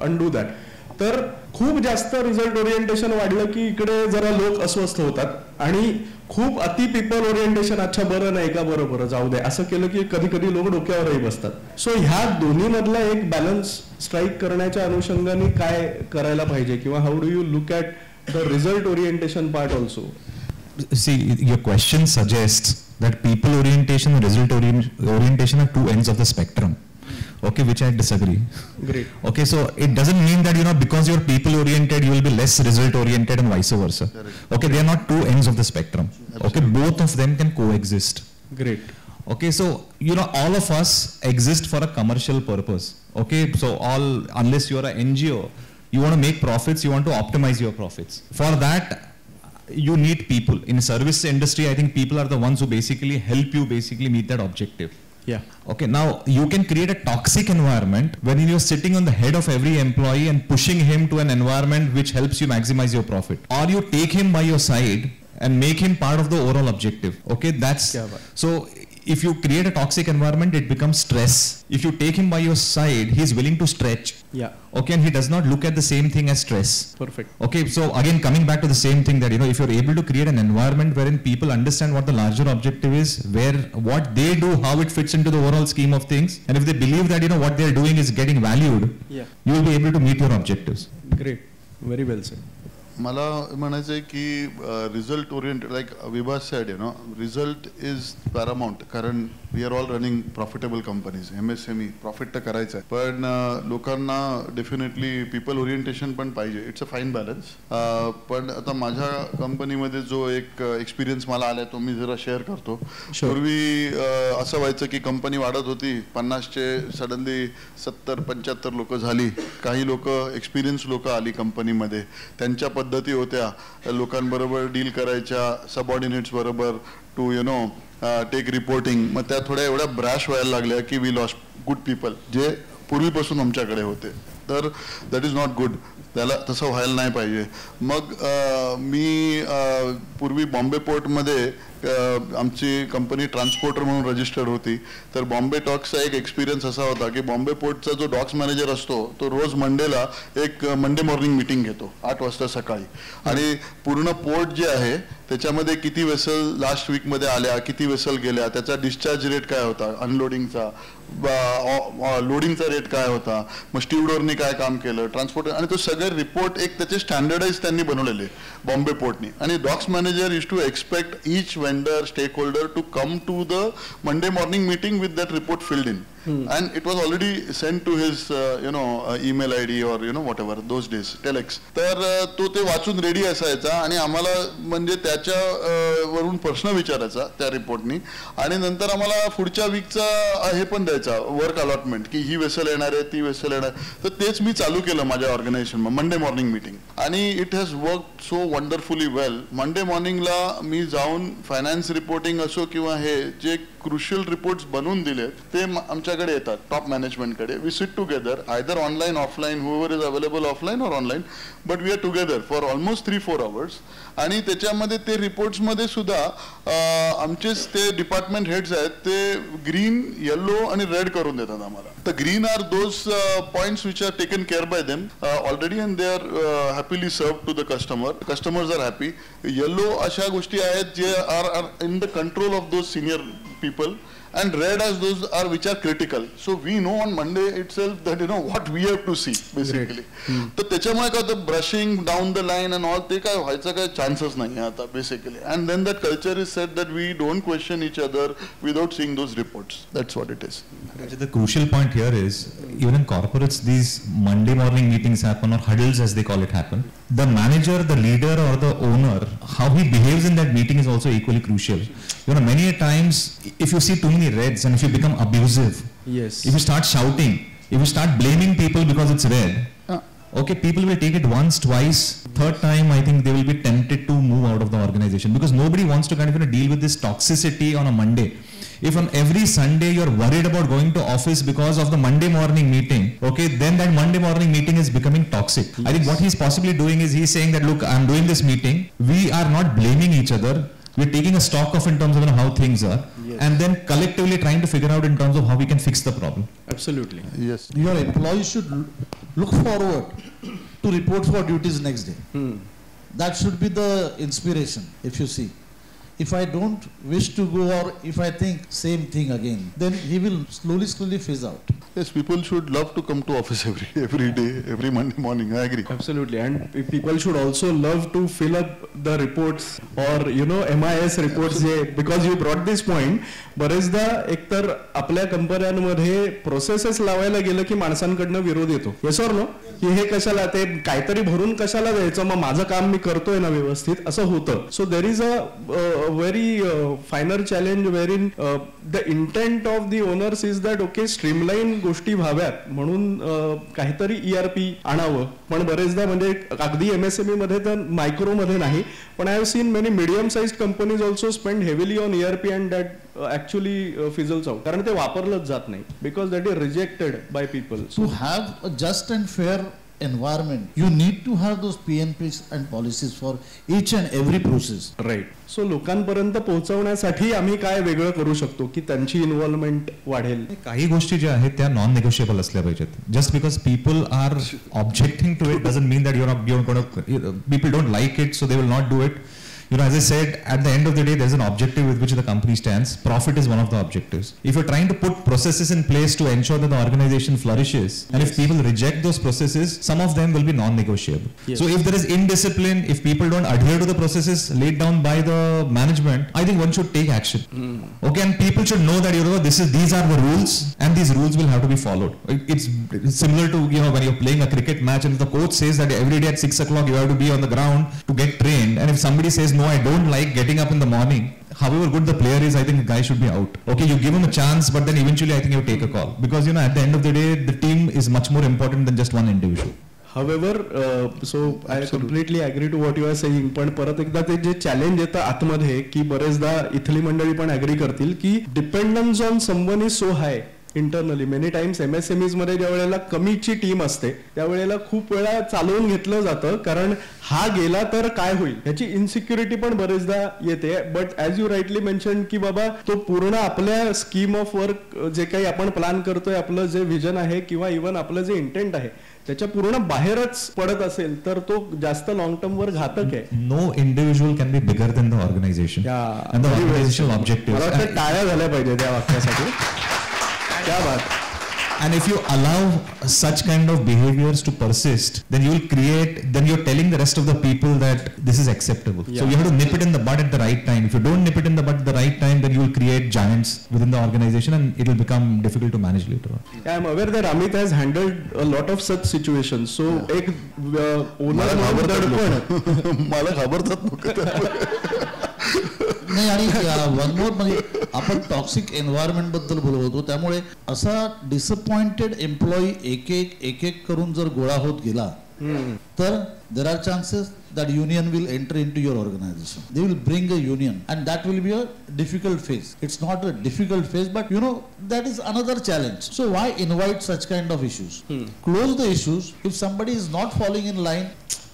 अनडू दॅट. तर खूप जास्त रिझल्ट ओरिएंटेशन वाढलं की इकडे जरा लोक अस्वस्थ होतात, आणि खूप अति पीपल ओरिएंटेशन, अच्छा बरं नाही का, बरं जाऊ दे, असं केलं की कधी कधी लोक डोक्यावरही बसतात. सो ह्या दोन्ही मधला एक बॅलन्स स्ट्राईक करण्याच्या अनुषंगाने काय करायला पाहिजे, किंवा how do you look at the result orientation part also? See, your question suggests that people orientation and result orientation are two ends of the spectrum. Okay, which I disagree. Great. Okay, so it doesn't mean that, you know, because you're people oriented, you will be less result oriented and vice versa. Correct. Okay, they are not two ends of the spectrum. Absolutely. Okay, both of them can coexist. Great. Okay, so, you know, all of us exist for a commercial purpose. Okay, so unless you're an NGO, you want to make profits, you want to optimize your profits. For that, you need people. In service industry, I think people are the ones who basically help you meet that objective. Yeah. Okay, now you can create a toxic environment when you're sitting on the head of every employee and pushing him to an environment which helps you maximize your profit. Or you take him by your side and make him part of the overall objective. Okay, that's so. If you create a toxic environment, it becomes stress. If you take him by your side, he's willing to stretch. Yeah. Okay, and he does not look at the same thing as stress. Perfect. Okay, so again, coming back to the same thing that, you know, if you're able to create an environment wherein people understand what the larger objective is, what they do, how it fits into the overall scheme of things, and if they believe that, you know, what they're doing is getting valued, you will be able to meet your objectives. Great. Very well said. मला म्हणायचं आहे की result oriented, like Vibha said, you know, result is paramount. कारण we are all running profitable companies. MSME profit तर करायचं आहे, पण लोकांना डेफिनेटली पीपल ओरिएंटेशन पण पाहिजे. It's a fine balance. पण आता माझ्या कंपनीमध्ये जो एक एक्सपिरियन्स मला आलाय तो मी जरा शेअर करतो. पूर्वी असं व्हायचं की कंपनी वाढत होती, 50चे सडनली 70-75 लोक झाली. काही लोक एक्सपिरियन्स लोक आली कंपनीमध्ये, त्यांच्या पद्धती होत्या लोकांबरोबर डील करायच्या, सबऑर्डिनेट्स बरोबर टू टेक रिपोर्टिंग. मग त्या थोड्या एवढ्या ब्रॅश व्हायला लागल्या की वी लॉस्ट गुड पीपल जे पूर्वीपासून आमच्याकडे होते. तर दॅट इज नॉट गुड. त्याला तसं व्हायला नाही पाहिजे. मग मी पूर्वी बॉम्बे पोर्टमध्ये आमची कंपनी ट्रान्सपोर्टर म्हणून रजिस्टर्ड होती. तर बॉम्बे डॉक्सचा एक एक्सपिरियन्स असा होता की बॉम्बे पोर्टचा जो डॉक्स मॅनेजर असतो तो रोज मंडेला एक मंडे मॉर्निंग मीटिंग घेतो 8 वाजता सकाळी. आणि पूर्ण पोर्ट जे आहे त्याच्यामध्ये किती वेसल लास्ट वीकमध्ये आल्या, किती वेसल गेल्या, त्याचा डिस्चार्ज रेट काय होता, अनलोडिंगचा, लोडिंगचा रेट काय होता, मग स्टीवडोरने काय काम केलं, ट्रान्सपोर्ट, आणि तो सगळे रिपोर्ट एक त्याचे स्टँडर्डाइज त्यांनी बनवलेले बॉम्बे पोर्टनी. आणि docks manager is to expect each vendor, stakeholder to come to the Monday morning meeting with that report filled in. And it was already sent to his email ID or whatever those days, telex. तर तो ते वाचून ready असायचा आणि आम्हाला म्हणजे त्याच्या वरून प्रश्न विचारायचा त्या रिपोर्टनी. आणि नंतर आम्हाला पुढच्या वीकचा हे पण द्यायचा वर्क अलॉटमेंट की ही वेसल येणार आहे, ती वेसल येणार. तर तेच मी चालू केलं माझ्या ऑर्गनायझेशन मंडे मॉर्निंग मीटिंग. आणि it has work so wonderfully well. Monday मॉर्निंगला मी जाऊन फायनान्स रिपोर्टिंग असो किंवा हे जे क्रुशियल रिपोर्ट्स बनवून दिले ते आमच्याकडे येतात टॉप मॅनेजमेंटकडे. We sit together either online offline, whoever is available offline or online, but we are together for almost 3-4 hours. आणि त्याच्यामध्ये ते रिपोर्ट्समध्ये सुद्धा आमचेच ते डिपार्टमेंट हेड्स आहेत ते ग्रीन, येलो आणि रेड करून देतात आम्हाला. तर green are those points which are taken care by them already and they are happily serve to the customer. Customers are happy. Yellow अशा गोष्टी आहेत जे are in the control of those senior people, and red as those are which are critical. So we know on Monday itself that what we have to see basically. तर त्याच्यामुळे काय होतं, brushing down the line and all ते काय व्हायचं काय chances नाही आता basically. And then that culture is set that we don't question each other without seeing those reports. That's what it is. The crucial point here is even in corporates these Monday morning meetings happen, or huddles as they call it happen. The manager, the leader or the owner, how he behaves in that meeting is also equally crucial. Many a times if you see too many reds and if you become abusive, yes, if you start shouting, if you start blaming people because it's red, okay, people will take it once, twice, third time I think they will be tempted to move out of the organization because nobody wants to kind of deal with this toxicity on a Monday. If on every Sunday you're worried about going to office because of the Monday morning meeting, okay, then that Monday morning meeting is becoming toxic. Yes. I think what he's possibly doing is he's saying that, look, I'm doing this meeting, we are not blaming each other, we're taking a stock of in terms of how things are, yes, and then collectively trying to figure out in terms of how we can fix the problem. Absolutely. Yes. Your employees should look forward to report for duties next day. That should be the inspiration. If you see, if I don't wish to go or if I think same thing again, then he will slowly phase out. Yes, people should love to come to office every day, every Monday morning. I agree. Absolutely. And people should also love to fill up the reports or MIS reports because you brought this point. बरेचदा एकतर आपल्या कंपन्यांमध्ये processes लावायला गेलं की माणसांकडनं विरोध येतो. Yes or no, की हे कशाला, ते काहीतरी भरून कशाला द्यायचं, मग माझं काम मी करतोय ना व्यवस्थित, असं होतं. So there is a very finer challenge where in the intent of the owners is that okay streamline गोष्टी व्हाव्यात म्हणून काहीतरी ERP आणावं. पण बरेचदा म्हणजे अगदी MSME मध्ये तर मायक्रो मध्ये नाही, पण I have seen many medium sized companies also spend heavily on ERP and that actually fizzles out कारण ते वापरलंच जात नाही because that is rejected by people. To have a just and fair environment, you need to have those PNPs and policies for each and every process. Right. So लोकांपर्यंत पोहोचवण्यासाठी आम्ही काय वेगळं करू शकतो की त्यांची इन्व्हॉल्वमेंट वाढेल. काही गोष्टी ज्या आहेत त्या नॉन नेगोशिएबल असल्या पाहिजेत. Just because people are objecting to it doesn't mean that people don't like it so they will not do it. as I said, at the end of the day, there's an objective with which the company stands. Profit is one of the objectives. If you're trying to put processes in place to ensure that the organization flourishes, and if people reject those processes, some of them will be non-negotiable. Yes. So if there is indiscipline, if people don't adhere to the processes laid down by the management, I think one should take action. Okay, and people should know that these are the rules, and these rules will have to be followed. It's similar to when you're playing a cricket match, and if the coach says that every day at 6 o'clock you have to be on the ground to get trained, and if somebody says no, I don't like getting up in the morning, however good the player is, I think the guy should be out. Okay, you give him a chance, but then eventually I think you take a call, because at the end of the day, the team is much more important than just one individual. However, so I completely agree to what you are saying. पण परत एकदा ते जे challenge येतं आतमध्ये की बरेचदा इथली मंडळी पण ऍग्री करतील की dependence on someone is so hi internally. Many times MSMEs मध्ये ज्या वेळेला कमीची टीम असते त्यावेळेला खूप वेळा चालवून घेतलं जातं, कारण हा गेला तर काय होईल याची इन्सिक्युरिटी पण बरेचदा येते. But as you rightly mention की बाबा तो पूर्ण आपल्या स्कीम ऑफ वर्क जे काही आपण प्लॅन करतोय, आपलं जे विजन आहे किंवा इव्हन आपलं जे इंटेंट आहे त्याच्या पूर्ण बाहेरच पडत असेल तर तो जास्त लॉंग टर्म वर घातक आहे. No individual can be bigger than the organisation and the organisational objective. मला वाटतं टाळ्या झाल्या पाहिजे त्या वाक्यासाठी. क्या बात. And if you allow such kind of behaviors to persist, then you're telling the rest of the people that this is acceptable. Yeah. So you have to nip it in the bud at the right time. If you don't nip it in the bud at the right time, then you will create giants within the organization and it will become difficult to manage later on. I am aware that Amit has handled a lot of such situations. So एक owner मला घाबरतात लोक. नाही, आणि one more म्हणजे आपण toxic environment बद्दल बोलत होतो, त्यामुळे असा डिसअपॉइंटेड एम्प्लॉई एक एक करून जर गोळा होत गेला तर there are chances that union will enter into your organization. They will bring a union and that will be a difficult phase. It's not a difficult phase, but that is another challenge. So why invite such kind of issues? Close the issues. If somebody is not falling in line,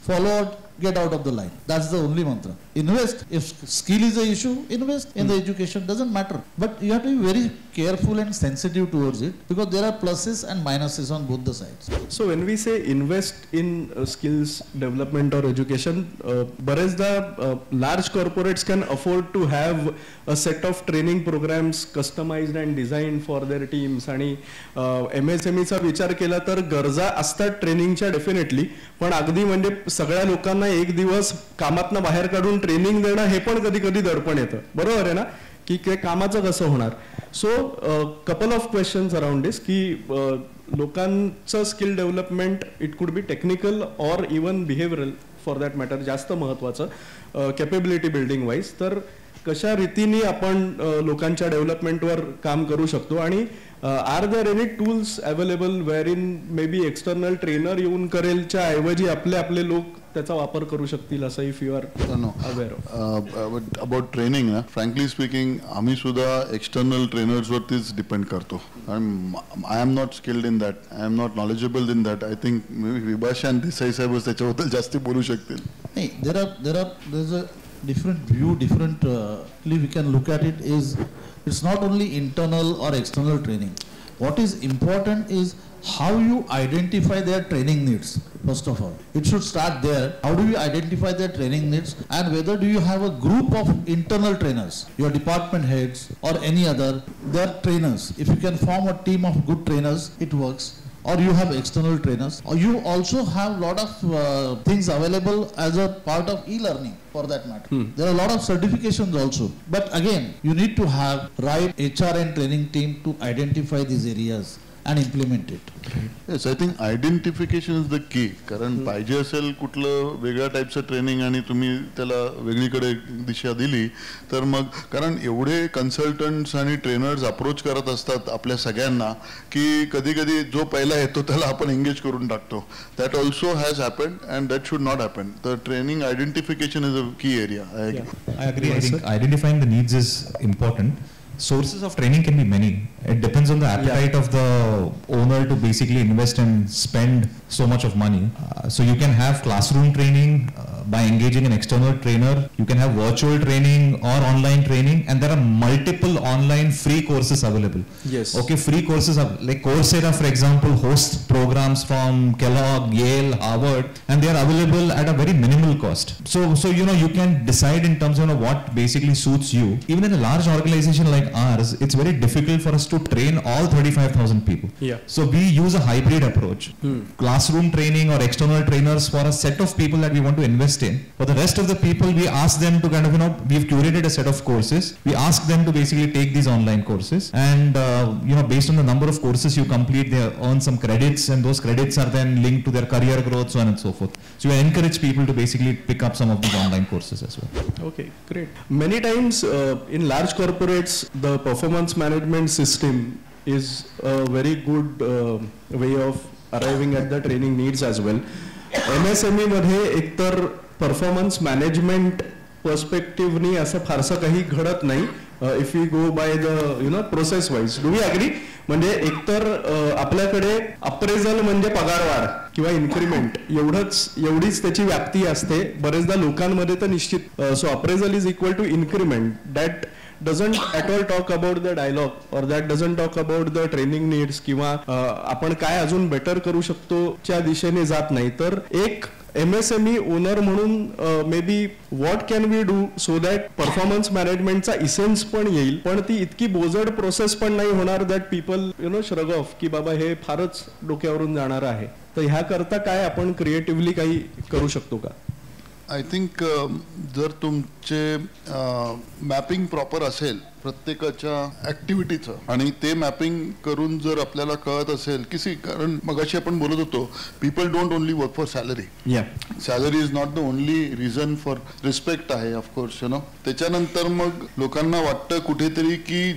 follow out, get out of the line. That's the only mantra. Invest. If skill is the issue, invest in the education. Doesn't matter. But you have to be very careful and sensitive towards it, because there are pluses and minuses on both the sides. So when we say invest in skills development or education, बरेचदा large corporates can afford to have a set of training programs customized and designed for their teams. आणि MSMEचा विचार केला तर गरजा असतात ट्रेनिंगच्या definitely, पण अगदी म्हणजे सगळ्या लोकांना एक दिवस कामातनं बाहेर काढून ट्रेनिंग देणं हे पण कधी कधी दडपण येतं. बरोबर आहे ना, की ते कामाचं कसं होणार. So couple of questions around this की लोकांचं skill development it could be technical or even behavioural for that matter जास्त महत्वाचं कॅपेबिलिटी बिल्डिंग वाईज. तर कशा रीतीने आपण लोकांच्या डेव्हलपमेंटवर काम करू शकतो, आणि are there any tools available wherein maybe external trainer येऊन करेलच्या ऐवजी आपले लोक त्याचा वापर करू शकतील असं, if you are aware of. About training, frankly speaking आम्ही सुद्धा एक्सटर्नल ट्रेनर्सवरतीच डिपेंड करतो. I am not skilled in that, I am not knowledgeable in that. I think may be विभाषा आणि देसाई साहेबच त्याच्याबद्दल जास्त बोलू शकतील. नाही, there is a different view, differently we can look at it. It's not only internal or external training. What is important is how you identify their training needs. First of all, it should start there. How do you identify their training needs, and whether do you have a group of internal trainers, your department heads or any other, they are trainers. If you can form a team of good trainers, it works. Or you have external trainers, or you also have lot of things available as a part of e-learning for that matter. There are a lot of certifications also, but again you need to have right HR and training team to identify these areas and implement it. Yes, I think identification is the key. कारण पाहिजे असेल कुठलं वेगळ्या टाईपचं training आणि तुम्ही त्याला वेगळीकडे दिशा दिली तर मग, कारण एवढे कन्सल्टंट्स आणि ट्रेनर्स अप्रोच करत असतात आपल्या सगळ्यांना की कधी कधी जो पहिला येतो त्याला आपण एंगेज करून टाकतो. That also has happened and that should not happen. The training identification is a की area. I agree. I think identifying the needs is important. Sources of training can be many. It depends on the appetite of the owner to basically invest and spend so much of money. So you can have classroom training, by engaging an external trainer. You can have virtual training or online training, and there are multiple online free courses available. Yes. Okay, free courses like Coursera, for example, hosts programs from Kellogg, Yale, Harvard, and they are available at a very minimal cost. So you can decide in terms of what basically suits you. Even in a large organization like ours, it's very difficult for us to train all 35,000 people. Yeah. So we use a hybrid approach. Classroom training or external trainers for a set of people that we want to invest in. For the rest of the people, we ask them to we've curated a set of courses. We ask them to basically take these online courses, and based on the number of courses you complete, they earn some credits, and those credits are then linked to their career growth, so on and so forth. So we encourage people to basically pick up some of these online courses as well. Okay, great. Many times in large corporates, the performance management system is a very good way of arriving at the training needs as well. MSME मध्ये एकतर performance management पर्स्पेक्टिव्हनी असं फारसं काही घडत नाही. If you go by the process wise, do we agree? म्हणजे एकतर आपल्याकडे अप्रेझल म्हणजे पगारवाढ किंवा इन्क्रीमेंट एवढीच त्याची व्याप्ती असते. बरेचदा लोकांमध्ये तर निश्चित so appraisal is equal to increment. That doesn't at all talk about the dialogue or that doesn't talk about the training needs किंवा आपण काय अजून बेटर करू शकतो च्या दिशेने जात नाही. तर एक MSME ओनर म्हणून may be what can we do so that performance मॅनेजमेंटचा इसेन्स पण येईल, पण ती इतकी बोजड प्रोसेस पण नाही होणार दॅट पीपल श्रग ऑफ की बाबा हे फारच डोक्यावरून जाणार आहे. तर ह्या करता काय आपण क्रिएटिव्हली काही करू शकतो का? आय थिंक जर तुमचे मॅपिंग प्रॉपर असेल प्रत्येकाच्या ऍक्टिव्हिटीचं, आणि ते मॅपिंग करून जर आपल्याला कळत असेल की कारण मगाशी आपण बोलत होतो, people don't only work for salary. Salary is not the only reason for respect आहे ऑफकोर्स त्याच्यानंतर मग लोकांना वाटतं कुठेतरी की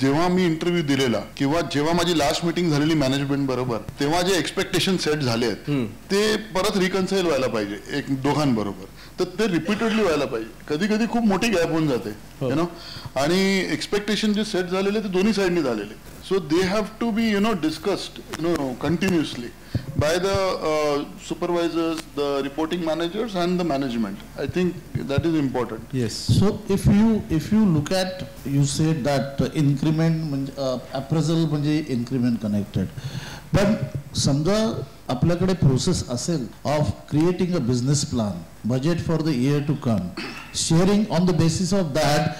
जेव्हा मी इंटरव्ह्यू दिलेला किंवा जेव्हा माझी लास्ट मीटिंग झालेली मॅनेजमेंट बरोबर, तेव्हा जे एक्सपेक्टेशन सेट झाले आहेत ते परत रिकन्साईल व्हायला पाहिजे एक दोघांबरोबर. तर ते रिपीटेडली व्हायला पाहिजे. कधी कधी खूप मोठी गॅप होऊन जाते आणि एक्सपेक्टेशन जे सेट झालेले ते दोन्ही साईडनी झालेले. So they have to be discussed continuously by the supervisors, the reporting managers and the management. I think that is important. Yes. So if you look at, you said that increment appraisal म्हणजे increment connected, but समजा आपल्याकडे process असेल of creating a business plan, budget for the year to come, sharing on the basis of that,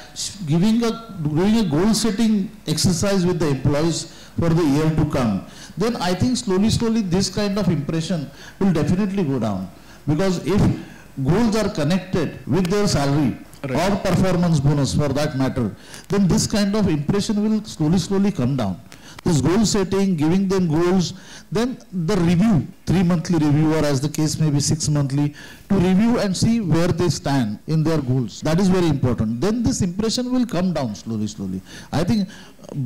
doing a goal setting exercise with the employees for the year to come, then I think slowly this kind of impression will definitely go down. Because if goals are connected with their salary or performance bonus for that matter, then this kind of impression will slowly come down. This goal setting, giving them goals, then the review, 3 monthly review or as the case may be 6 monthly, to review and see where they stand in their goals. That is very important. Then this impression will come down slowly. I think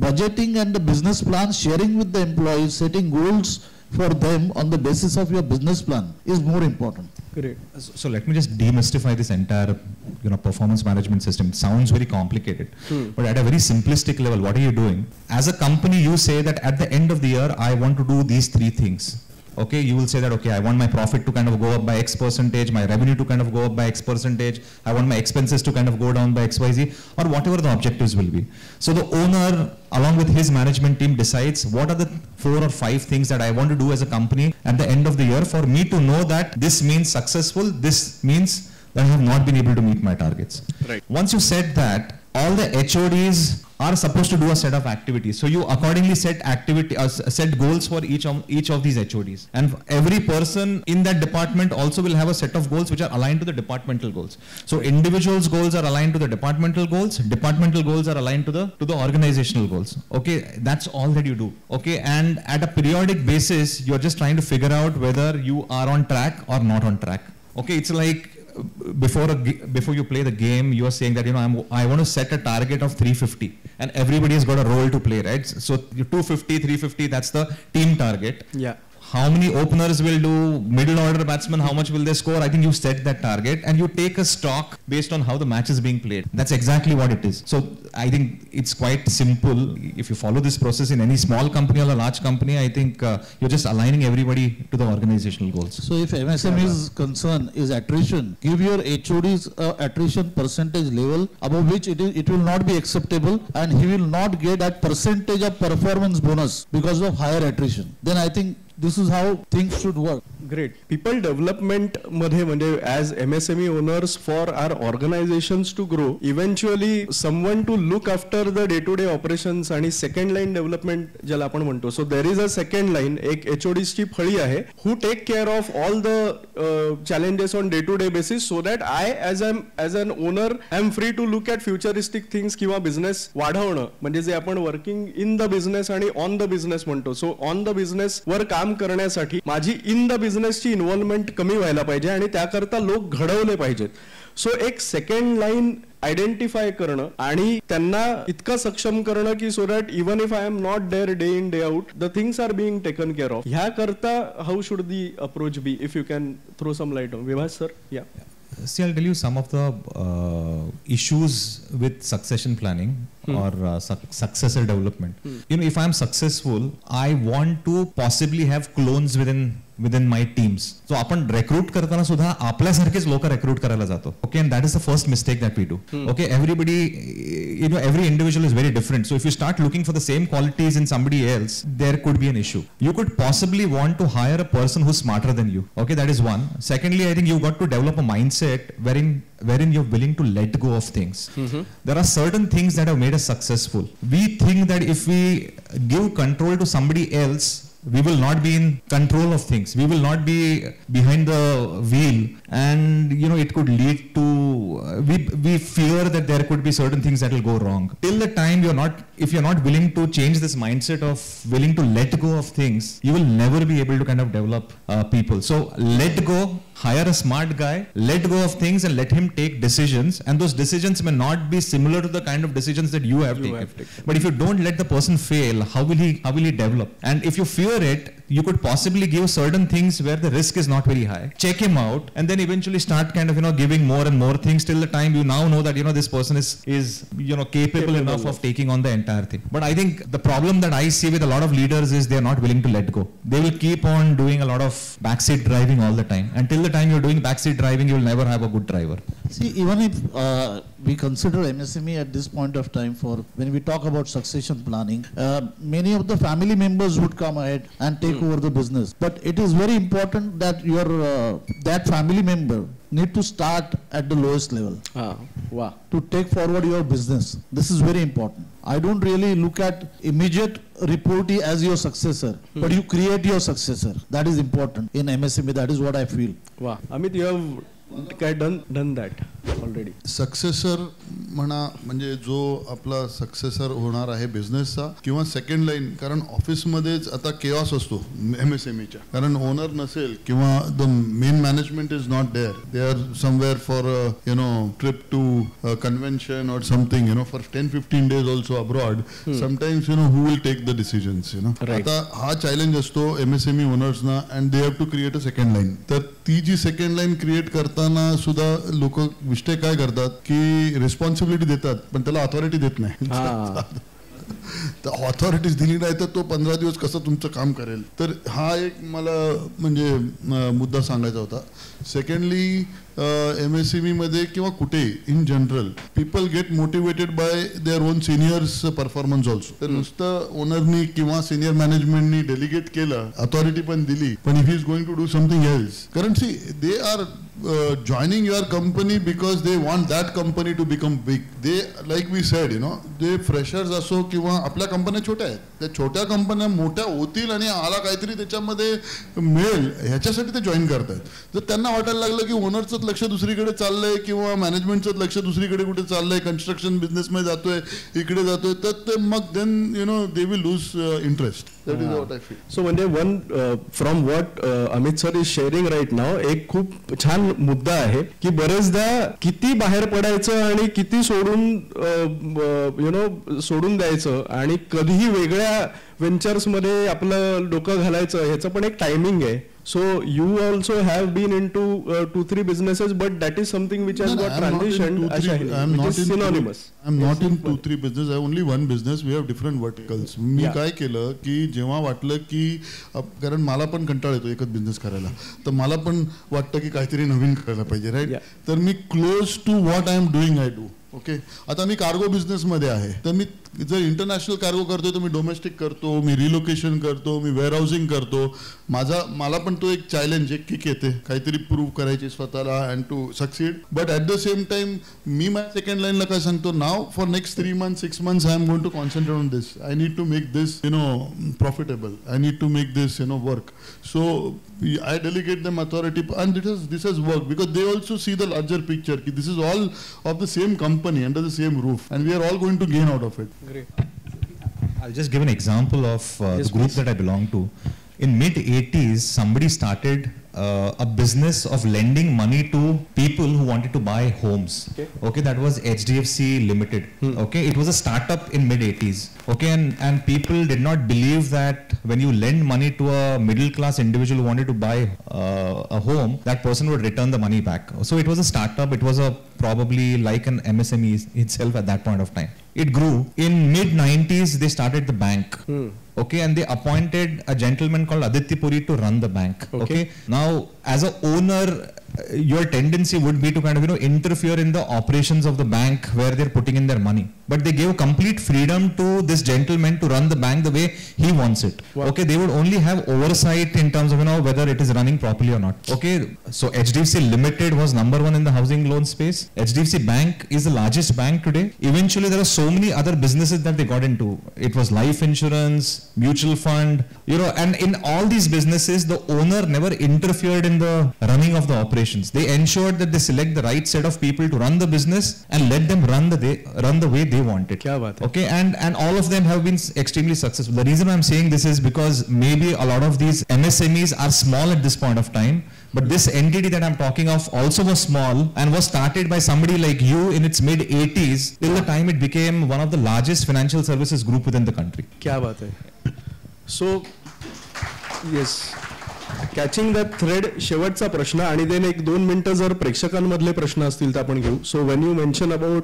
budgeting and the business plan, sharing with the employees, setting goals for them on the basis of your business plan is more important. Great. So let me just demystify this entire performance management system. It sounds very complicated, but at a very simplistic level, what are you doing? As a company, you say that at the end of the year, I want to do these 3 things. Okay, you will say that, okay, I want my profit to kind of go up by X percentage, my revenue to kind of go up by X percentage, I want my expenses to kind of go down by XYZ, or whatever the objectives will be. So the owner, along with his management team, decides what are the 4 or 5 things that I want to do as a company at the end of the year for me to know that this means successful, this means that I have not been able to meet my targets. Right. Once you said that, all the HODs are supposed to do a set of activities. So you accordingly set goals for each of these HODs. And every person in that department also will have a set of goals which are aligned to the departmental goals. So individuals' goals are aligned to the departmental goals. Departmental goals are aligned to the organizational goals. Okay, that's all that you do. Okay, and at a periodic basis, you're just trying to figure out whether you are on track or not on track. Okay, it's like before you play the game, you are saying that I want to set a target of 350, and everybody has got a role to play, right? So 250, 350, that's the team target. Yeah. how many openers will do, middle order batsmen, how much will they score. I think you set that target and you take a stock based on how the match is being played. That's exactly what it is. So I think it's quite simple. If you follow this process in any small company or a large company, I think you're just aligning everybody to the organizational goals. So if MSME's concern is attrition, give your HODs attrition percentage level above which it will not be acceptable, and he will not get that percentage of performance bonus because of higher attrition. Then I think this is how things should work. Great. People development मध्ये म्हणजे as MSME owners for our organisations to grow, eventually someone to look after the day to day operations आणि second line development ज्याला आपण म्हणतो. So there is a second line, एक HODsची फळी आहे who take care of all the challenges on day to day basis, so that I as an owner I am free to look at futuristic things किंवा business वाढवणं, म्हणजे जे आपण working in the business आणि on the business म्हणतो. So on the business वर काम करण्यासाठी माझी in the बिझनेसची involvement कमी व्हायला पाहिजे आणि त्याकरता लोक घडवले पाहिजेत. सो एक सेकंड लाईन आयडेंटिफाय करणं आणि त्यांना इतकं सक्षम करणं की so that even if I am not there day in day out the things are being taken care of. ह्या करता how should the approach be, if you can throw some light on. Vibhas sir. या. See, I'll tell you some of the issues with succession planning or successor development. You know, if I'm successful, I want to possibly have clones within my teams. So आपण recruit करताना सुद्धा आपल्यासारखेच लोक recruit करायला जातो. Okay, and that is the first mistake that we do. Okay, everybody, you know, every individual is very different. So if you start looking for the same qualities in somebody else, there could be an issue. You could possibly want to hire a person who's smarter than you. Okay, that is one. Secondly, I think you've got to develop a mindset wherein you're willing to let go of things. There are certain things that have made us successful. We think that if we give control to somebody else, we will not be in control of things. We will not be behind the wheel, and you know, it could lead to we fear that there could be certain things that will go wrong. Till the time if you're not willing to change this mindset of willing to let go of things, you will never be able to kind of develop people. So let go, hire a smart guy, let go of things and let him take decisions, and those decisions may not be similar to the kind of decisions that you have taken. But if you don't let the person fail, how will he develop? And if you fear it, you could possibly give certain things where the risk is not very high. Check him out and then eventually start kind of, you know, giving more and more things till the time you now know that, you know, this person is you know, capable enough of taking on the entire thing. But I think the problem that I see with a lot of leaders is they are not willing to let go. They will keep on doing a lot of backseat driving all the time. Until the time you're doing backseat driving, you will never have a good driver. See, even if we consider MSME at this point of time, for when we talk about succession planning, many of the family members would come ahead and take over the business. But it is very important that your that family member need to start at the lowest level to take forward your business. This is very important. I don't really look at immediate reportee as your successor, but you create your successor. That is important in MSME. That is what I feel. Wow. Amit, you have done that already. Successor म्हणा, म्हणजे जो आपला successor होणार आहे बिझनेसचा किंवा second line, कारण ऑफिसमध्येच आता chaos असतो MSMEच्या, कारण ओनर नसेल किंवा the main management is not there, they are somewhere for you know trip to convention or something, you know for 10-15 days also abroad. Sometimes you know who will take the decisions, you know. आता हा challenge असतो MSME ओनर्सना, and they have to create a second line. तर ती जी second line create करताना सुद्धा लोक विषय काय करतात की रिस्पॉन्सिबिलिटी देतात पण त्याला अथॉरिटी देत नाही. तर ऑथॉरिटीज दिली नाही तर तो 15 दिवस कसं तुमचं काम करेल. तर हा एक मला म्हणजे मुद्दा सांगायचा होता. सेकंडली MSME मध्ये किंवा कुठे in general people get motivated by their own seniors performance also. तर नुसतं ओनरनी किंवा सिनियर मॅनेजमेंटनी डेलिगेट केलं, अथॉरिटी पण दिली, पण if is going to do something else, कारण see they are joining your company because they want that company to become big. They, like we said, you know, they freshers असो किंवा आपल्या कंपन्या छोट्या आहेत, त्या छोट्या कंपन्या मोठ्या होतील आणि आला काहीतरी त्याच्यामध्ये मिळेल ह्याच्यासाठी ते जॉईन करतात. जर त्यांना वाटायला लागलं की ओनरचं लक्ष दुसरीकडे चाललंय किंवा मॅनेजमेंटचं लक्ष दुसरीकडे कुठे चाललंय, कन्स्ट्रक्शन बिझनेसमध्ये जातोय, इकडे जातोय, तर ते मग then you know they will lose interest. That is what I feel. So म्हणजे one from what Amit sir is sharing right now, एक खूप छान मुद्दा आहे की बरेचदा किती बाहेर पडायचं आणि किती सोडून यु नो सोडून द्यायचं आणि कधीही वेगळ्या व्हेंचर्समध्ये आपलं डोकं घालायचं ह्याचं पण एक टायमिंग आहे. So you also have been into 2-3 businesses, but that is something which has got transitioned. I'm not in 2-3 business. I have only one business. We have different verticals. मी काय केलं की जेव्हा वाटलं की कारण मला पण कंटाळ येतो एकच बिझनेस करायला, तर मला पण वाटतं की काहीतरी नवीन करायला पाहिजे, राईट. तर मी close to what I am doing I do. Okay, आता मी कार्गो बिझनेसमध्ये आहे, तर मी जर इंटरनॅशनल कार्गो करतो तर मी डोमेस्टिक करतो, मी रिलोकेशन करतो, मी वेअरहाऊसिंग करतो. मला पण तो एक चॅलेंज एक किक येते काहीतरी प्रूव्ह करायची स्वतःला and to succeed. But at the same time मी माझ्या सेकंड लाईनला काय सांगतो, now for next 3 months 6 months I am going to concentrate on this. I need to make this profitable. I need to make this work. So I delegate them authority, and this has worked because they also see the larger picture. This is all of the same company under the same roof, and we are all going to gain out of it. Great. I'll just give an example of the group that I belong to. In mid-80s, somebody started a business of lending money to people who wanted to buy homes. Okay, that was HDFC Limited. Okay, it was a startup in mid-80s. Okay, and people did not believe that when you lend money to a middle-class individual who wanted to buy a home, that person would return the money back. So it was a startup. It was probably like an MSME itself at that point of time. It grew. In mid-90s, they started the bank. Okay, and they appointed a gentleman called Aditya Puri to run the bank. Okay. Now, as a owner, your tendency would be to kind of interfere in the operations of the bank where they're putting in their money. But they gave complete freedom to this gentleman to run the bank the way he wants it. Wow. Okay, they would only have oversight in terms of whether it is running properly or not. Okay, so HDFC Limited was #1 in the housing loan space. HDFC Bank is the largest bank today. Eventually, there are so many other businesses that they got into. It was life insurance, mutual fund, and in all these businesses, the owner never interfered in the running of the operation. They ensured that they select the right set of people to run the business and let them run the way they want it. Okay, and all of them have been extremely successful. The reason I'm saying this is because maybe a lot of these MSMEs are small at this point of time, but this entity that I'm talking of also was small and was started by somebody like you in its mid-80s till the time it became one of the largest financial services group within the country. क्या बात है. So yes, catching that thread. शेवटचा प्रश्न आणि then 1-2 मिनिटं जर प्रेक्षकांमधले प्रश्न असतील तर आपण घेऊ. So when you mention about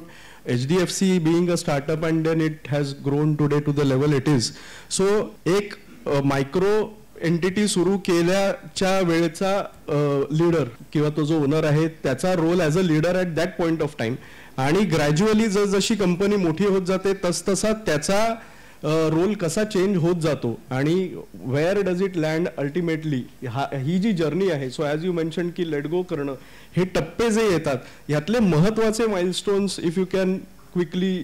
HDFC being a startup and then it has grown today to the level it is. So एक मायक्रो एंटिटी सुरू केल्याच्या वेळेचा लीडर किंवा तो जो ओनर आहे त्याचा role as a leader at that point of time, आणि ग्रॅज्युअली जशी कंपनी मोठी होत जाते तसतसा त्याचा रोल कसा चेंज होत जातो आणि where does it land ultimately. ही जी जर्नी आहे, सो ॲज यू मेन्शन की लेट गो करणं, हे टप्पे जे येतात यातले महत्त्वाचे milestones if you can quickly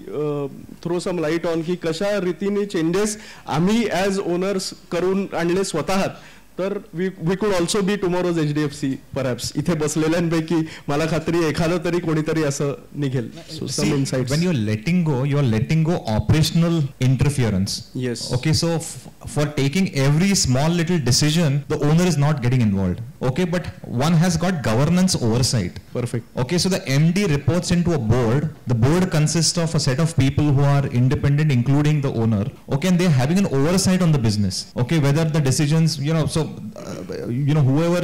throw some light on की कशा रीतीने चेंजेस आम्ही ॲज ओनर्स करून आणले स्वतः, तर we could also be tomorrow's HDFC perhaps. इथे बसलेल्यांपैकी मला खात्री एखादं तरी कोणीतरी असं निघेल. So some insights. When you're letting go operational interference. Yes. Okay, so for taking every small little decision, the owner is not getting involved. Okay, but one has got governance oversight. Perfect. Okay, so the MD reports into a board. The board consists of a set of people who are independent, including the owner. Okay, and they're having an oversight on the business. Okay, whether the decisions, so whoever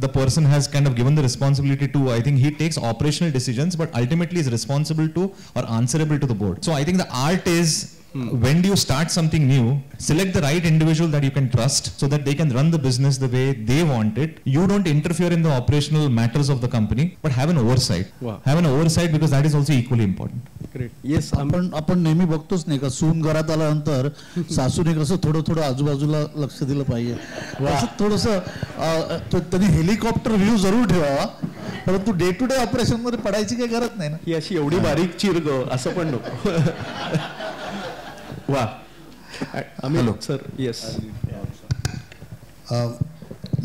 the person has kind of given the responsibility to, I think he takes operational decisions, but ultimately is responsible to or answerable to the board. So I think the art is when do you start something new, select the right individual that you can trust so that they can run the business the way they want it. You don't interfere in the operational matters of the company, but have an oversight. Wow. Have an oversight because that is also equally important. Great. Yes, आपण नेहमी बघतोच नाही का, सून घरात आल्यानंतर सासूने कसं थोडं आजूबाजूला लक्ष दिलं पाहिजे. थोडंसं त्यांनी हेलिकॉप्टर व्ह्यू जरूर ठेवावा, परंतु डे टू डे ऑपरेशन मध्ये पडायची काही गरज नाही ना. ही अशी एवढी बारीक चिर ग असं पण नको. वा. Hello sir. Yes.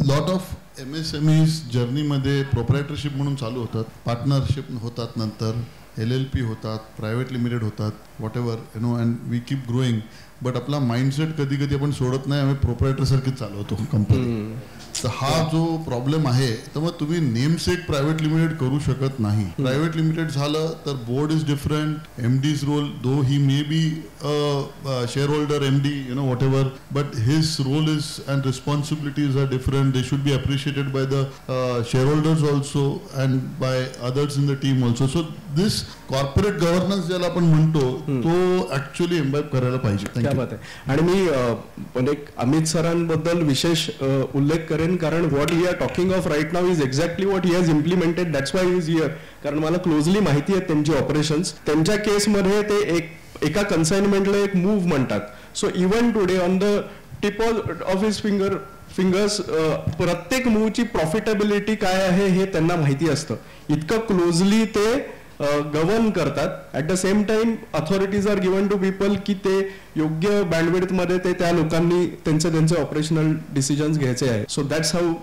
Lot of MSMEs जर्नीमध्ये प्रोप्रायटरशिप म्हणून चालू होतात, पार्टनरशिप होतात, नंतर LLP होतात, प्रायव्हेट लिमिटेड होतात, whatever and we keep growing. But आपला माइंडसेट कधी कधी आपण सोडत नाही, आम्ही प्रोप्रायटर सारखीच चालवतो कंपनी. हा जो प्रॉब्लेम आहे तर मग तुम्ही नेमसेक प्रायव्हेट लिमिटेड करू शकत नाही. प्रायव्हेट लिमिटेड झालं तर board is different, MD's role though he may be shareholder MD whatever, but his role is and responsibilities are different. They should be appreciated by the shareholders also and by others in the team also. So this corporate governance ज्याला आपण म्हणतो तो actually Embibe करायला पाहिजे. क्या बात आहे. आणि मी म्हणजे अमित सरांबद्दल विशेष उल्लेख करेन, कारण what we are talking of right now is exactly what he has implemented. That's why is here. कारण मला क्लोजली माहिती आहे त्यांची ऑपरेशन्स. त्यांच्या केसमध्ये ते एका कन्साइनमेंटला एक मूव्ह म्हणतात. So even today on the tip of his fingers प्रत्येक मूव्हची प्रॉफिटेबिलिटी काय आहे हे त्यांना माहिती असतं. इतकं क्लोजली ते गव्हर्न करतात. At the same time authorities are given to people की ते योग्य बँडविड्थमध्ये ते त्या लोकांनी त्यांचे ऑपरेशनल डिसिजन्स घ्यायचे आहे. So that's how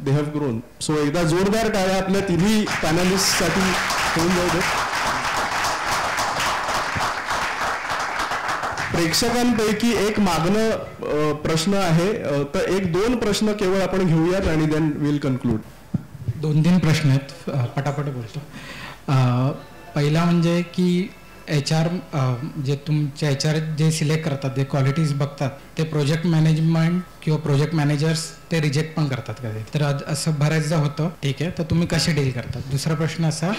they have grown. So एकदा जोरदार टाळ्या आपल्या तिन्ही पॅनलिस्टसाठी होऊन जाऊ दे. प्रेक्षकांपैकी एक मागणं प्रश्न आहे, तर 1-2 प्रश्न केवळ आपण घेऊयात आणि देन विल कन्क्लूड. 2-3 प्रश्न आहेत, पटापट बोलतो. पहिला म्हणजे की HR जे तुमचे HR जे सिलेक्ट करतात, जे क्वालिटीज बघतात, ते प्रोजेक्ट मॅनेजमेंट किंवा प्रोजेक्ट मॅनेजर्स ते रिजेक्ट पण करतात कधी. तर असं बऱ्याचदा होतं. ठीक आहे, तर तुम्ही कसे डील करतात. दुसरा प्रश्न असा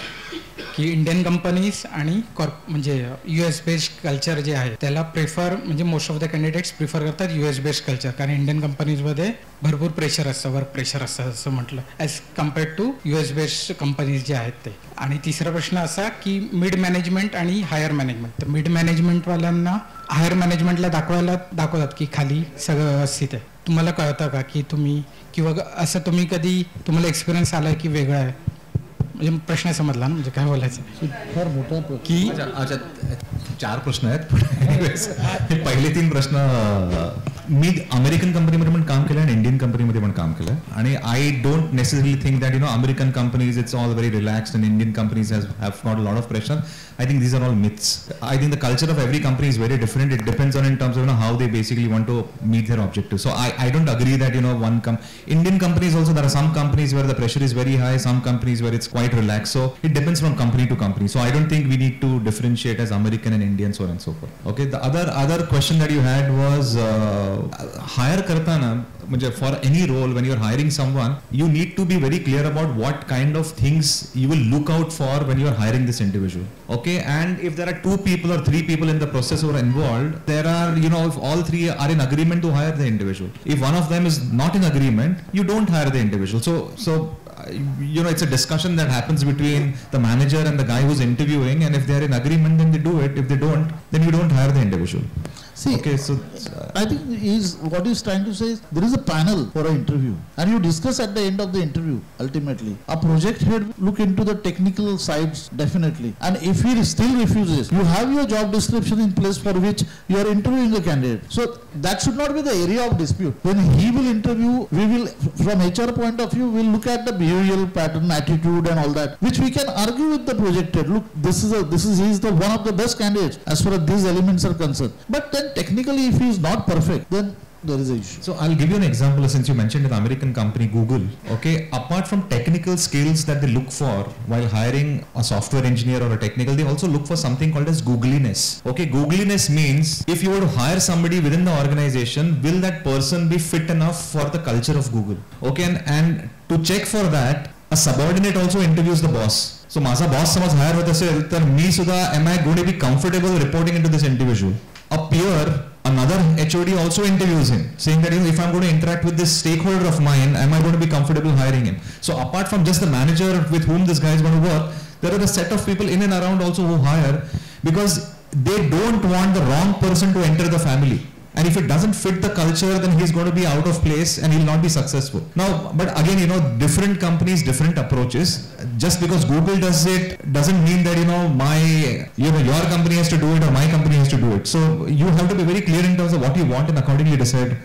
की इंडियन कंपनीज आणि म्हणजे US बेस्ड कल्चर जे आहे त्याला प्रिफर, म्हणजे most of the candidates prefer करतात US बेस्ड कल्चर, कारण इंडियन कंपनीजमध्ये भरपूर प्रेशर असतं, वर्क प्रेशर असतं असं म्हटलं, as compared to US based companies जे आहेत ते. आणि तिसरा प्रश्न असा की मिड मॅनेजमेंट आणि हायर मॅनेजमेंट. तर मिड मॅनेजमेंटवाल्यांना हायर मॅनेजमेंटला दाखवतात की खाली सगळं व्यवस्थित आहे. तुम्हाला कळतं का की तुम्ही, किंवा असं तुम्ही कधी तुम्हाला एक्सपिरियन्स आलाय की वेगळं आहे, म्हणजे प्रश्न समजला ना, म्हणजे काय बोलायचं. फार मोठा की अच्छा 4 प्रश्न आहेत. पहिले 3 प्रश्न, मी अमेरिकन कंपनीमध्ये पण काम केलं आणि इंडियन कंपनीमध्ये पण काम केलं, आणि I don't necessarily think that American companies it's all very relaxed and Indian companies have got lot of pressure. I think these are all myths. I think the culture of every company is very different. It depends on in terms of how they basically want to meet their objectives. So I don't agree that Indian companies also, there are some companies where the pressure is very high, some companies where it's quite relaxed. So it depends from company to company. So I don't think we need to differentiate as American and Indian, so on and so forth. Okay, the other question that you had was hire kartana. For any role, when you're hiring someone, you need to be very clear about what kind of things you will look out for when you're hiring this individual. Okay, and if there are 2 people or 3 people in the process who are involved, there are, if all 3 are in agreement to hire the individual. If one of them is not in agreement, you don't hire the individual. So it's a discussion that happens between the manager and the guy who's interviewing, and if they're in agreement, then they do it. If they don't, then you don't hire the individual. See, okay, so I think what he's trying to say is there is a panel for an interview, and you discuss at the end of the interview. Ultimately, a project head look into the technical sides definitely, and if he still refuses, you have your job description in place for which you are interviewing the candidate. So that should not be the area of dispute. When he will interview, we will, from HR point of view, we'll look at the behavioral pattern, attitude, and all that, which we can argue with the project head. Look, he is the one of the best candidates as far as these elements are concerned. But then technically, if he is not perfect, then there is a issue. So I'll give you an example, since you mentioned an American company, Google. Okay, apart from technical skills that they look for while hiring a software engineer or a technical, they also look for something called as googliness. Okay, googliness means if you were to hire somebody within the organization, will that person be fit enough for the culture of Google? Okay, and to check for that, a subordinate also interviews the boss. So माझा boss समज hire होत असेल तर मी सुद्धा am I going to be comfortable reporting into this individual? A peer, another HOD also interviews him, saying that if I'm going to interact with this stakeholder of mine, am I going to be comfortable hiring him? So apart from just the manager with whom this guy is going to work, there are a set of people in and around also who hire, because they don't want the wrong person to enter the family. And if it doesn't fit the culture, then he's going to be out of place and he'll not be successful. Now, but again, different companies, different approaches. Just because Google does it doesn't mean that, your company has to do it or my company has to do it. So you have to be very clear in terms of what you want and accordingly decide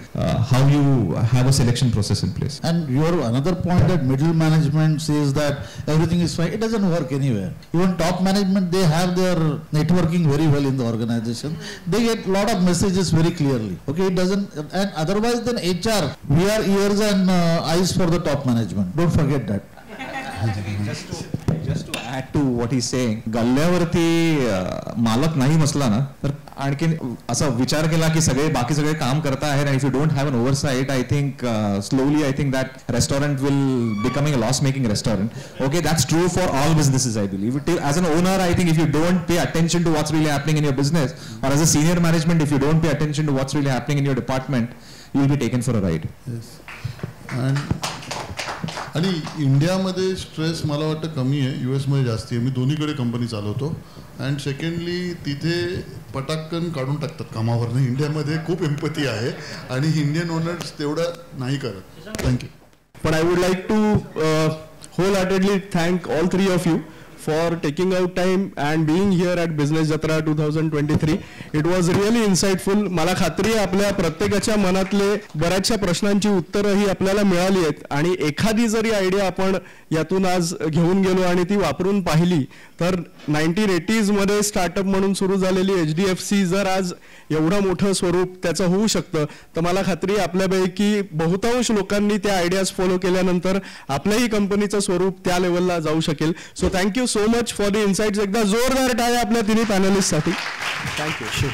how you have a selection process in place. And your another point that middle management says that everything is fine. It doesn't work anywhere. Even top management, they have their networking very well in the organization. They get a lot of messages very clearly. clearly. Okay, it doesn't, and otherwise then HR, we are ears and eyes for the top management. Don't forget that. Just to add to what he's saying, गल्ल्यावरती मालक नाही बसला ना तर आणखीन असा विचार केला की बाकी सगळे काम करता आहेत and if you don't have an oversight, I think slowly I think that restaurant will becoming a loss making restaurant. Okay, that's true for all businesses, I believe. As an owner, I think if you don't pay attention to what's really happening in your business, or as a senior management, if you don't pay attention to what's really happening in your department, you will be taken for a ride. Yes. आणि इंडियामध्ये stress मला वाटतं कमी आहे, US मध्ये जास्ती आहे. मी दोन्हीकडे कंपनी चालवतो. अँड सेकंडली तिथे पटाक्कन काढून टाकतात कामावरनं. इंडियामध्ये खूप एम्पॅथी आहे आणि इंडियन ओनर्स तेवढं नाही करत. थँक्यू. पण I would like to wholeheartedly thank all three of you for taking out time and being here at Business Jatra 2023. It was really insightful. मला खात्री आहे आपल्या प्रत्येकाच्या मनातले बऱ्याचशा प्रश्नांची उत्तरंही आपल्याला मिळाली आहेत आणि एखादी जरी आयडिया आपण यातून आज घेऊन गेलो आणि ती वापरून पाहिली तर 1980s मध्ये स्टार्टअप म्हणून सुरू झालेली HDFC जर आज एवढं मोठं स्वरूप त्याचं होऊ शकतं तर मला खात्री आहे आपल्यापैकी बहुतांश लोकांनी त्या आयडियाज फॉलो केल्यानंतर आपल्याही कंपनीचं स्वरूप त्या लेवलला जाऊ शकेल. So thank you so much for the insights. एकदा जोरदार टाळ्या आपल्या तिन्ही पॅनलिस्टसाठी. थँक्यू.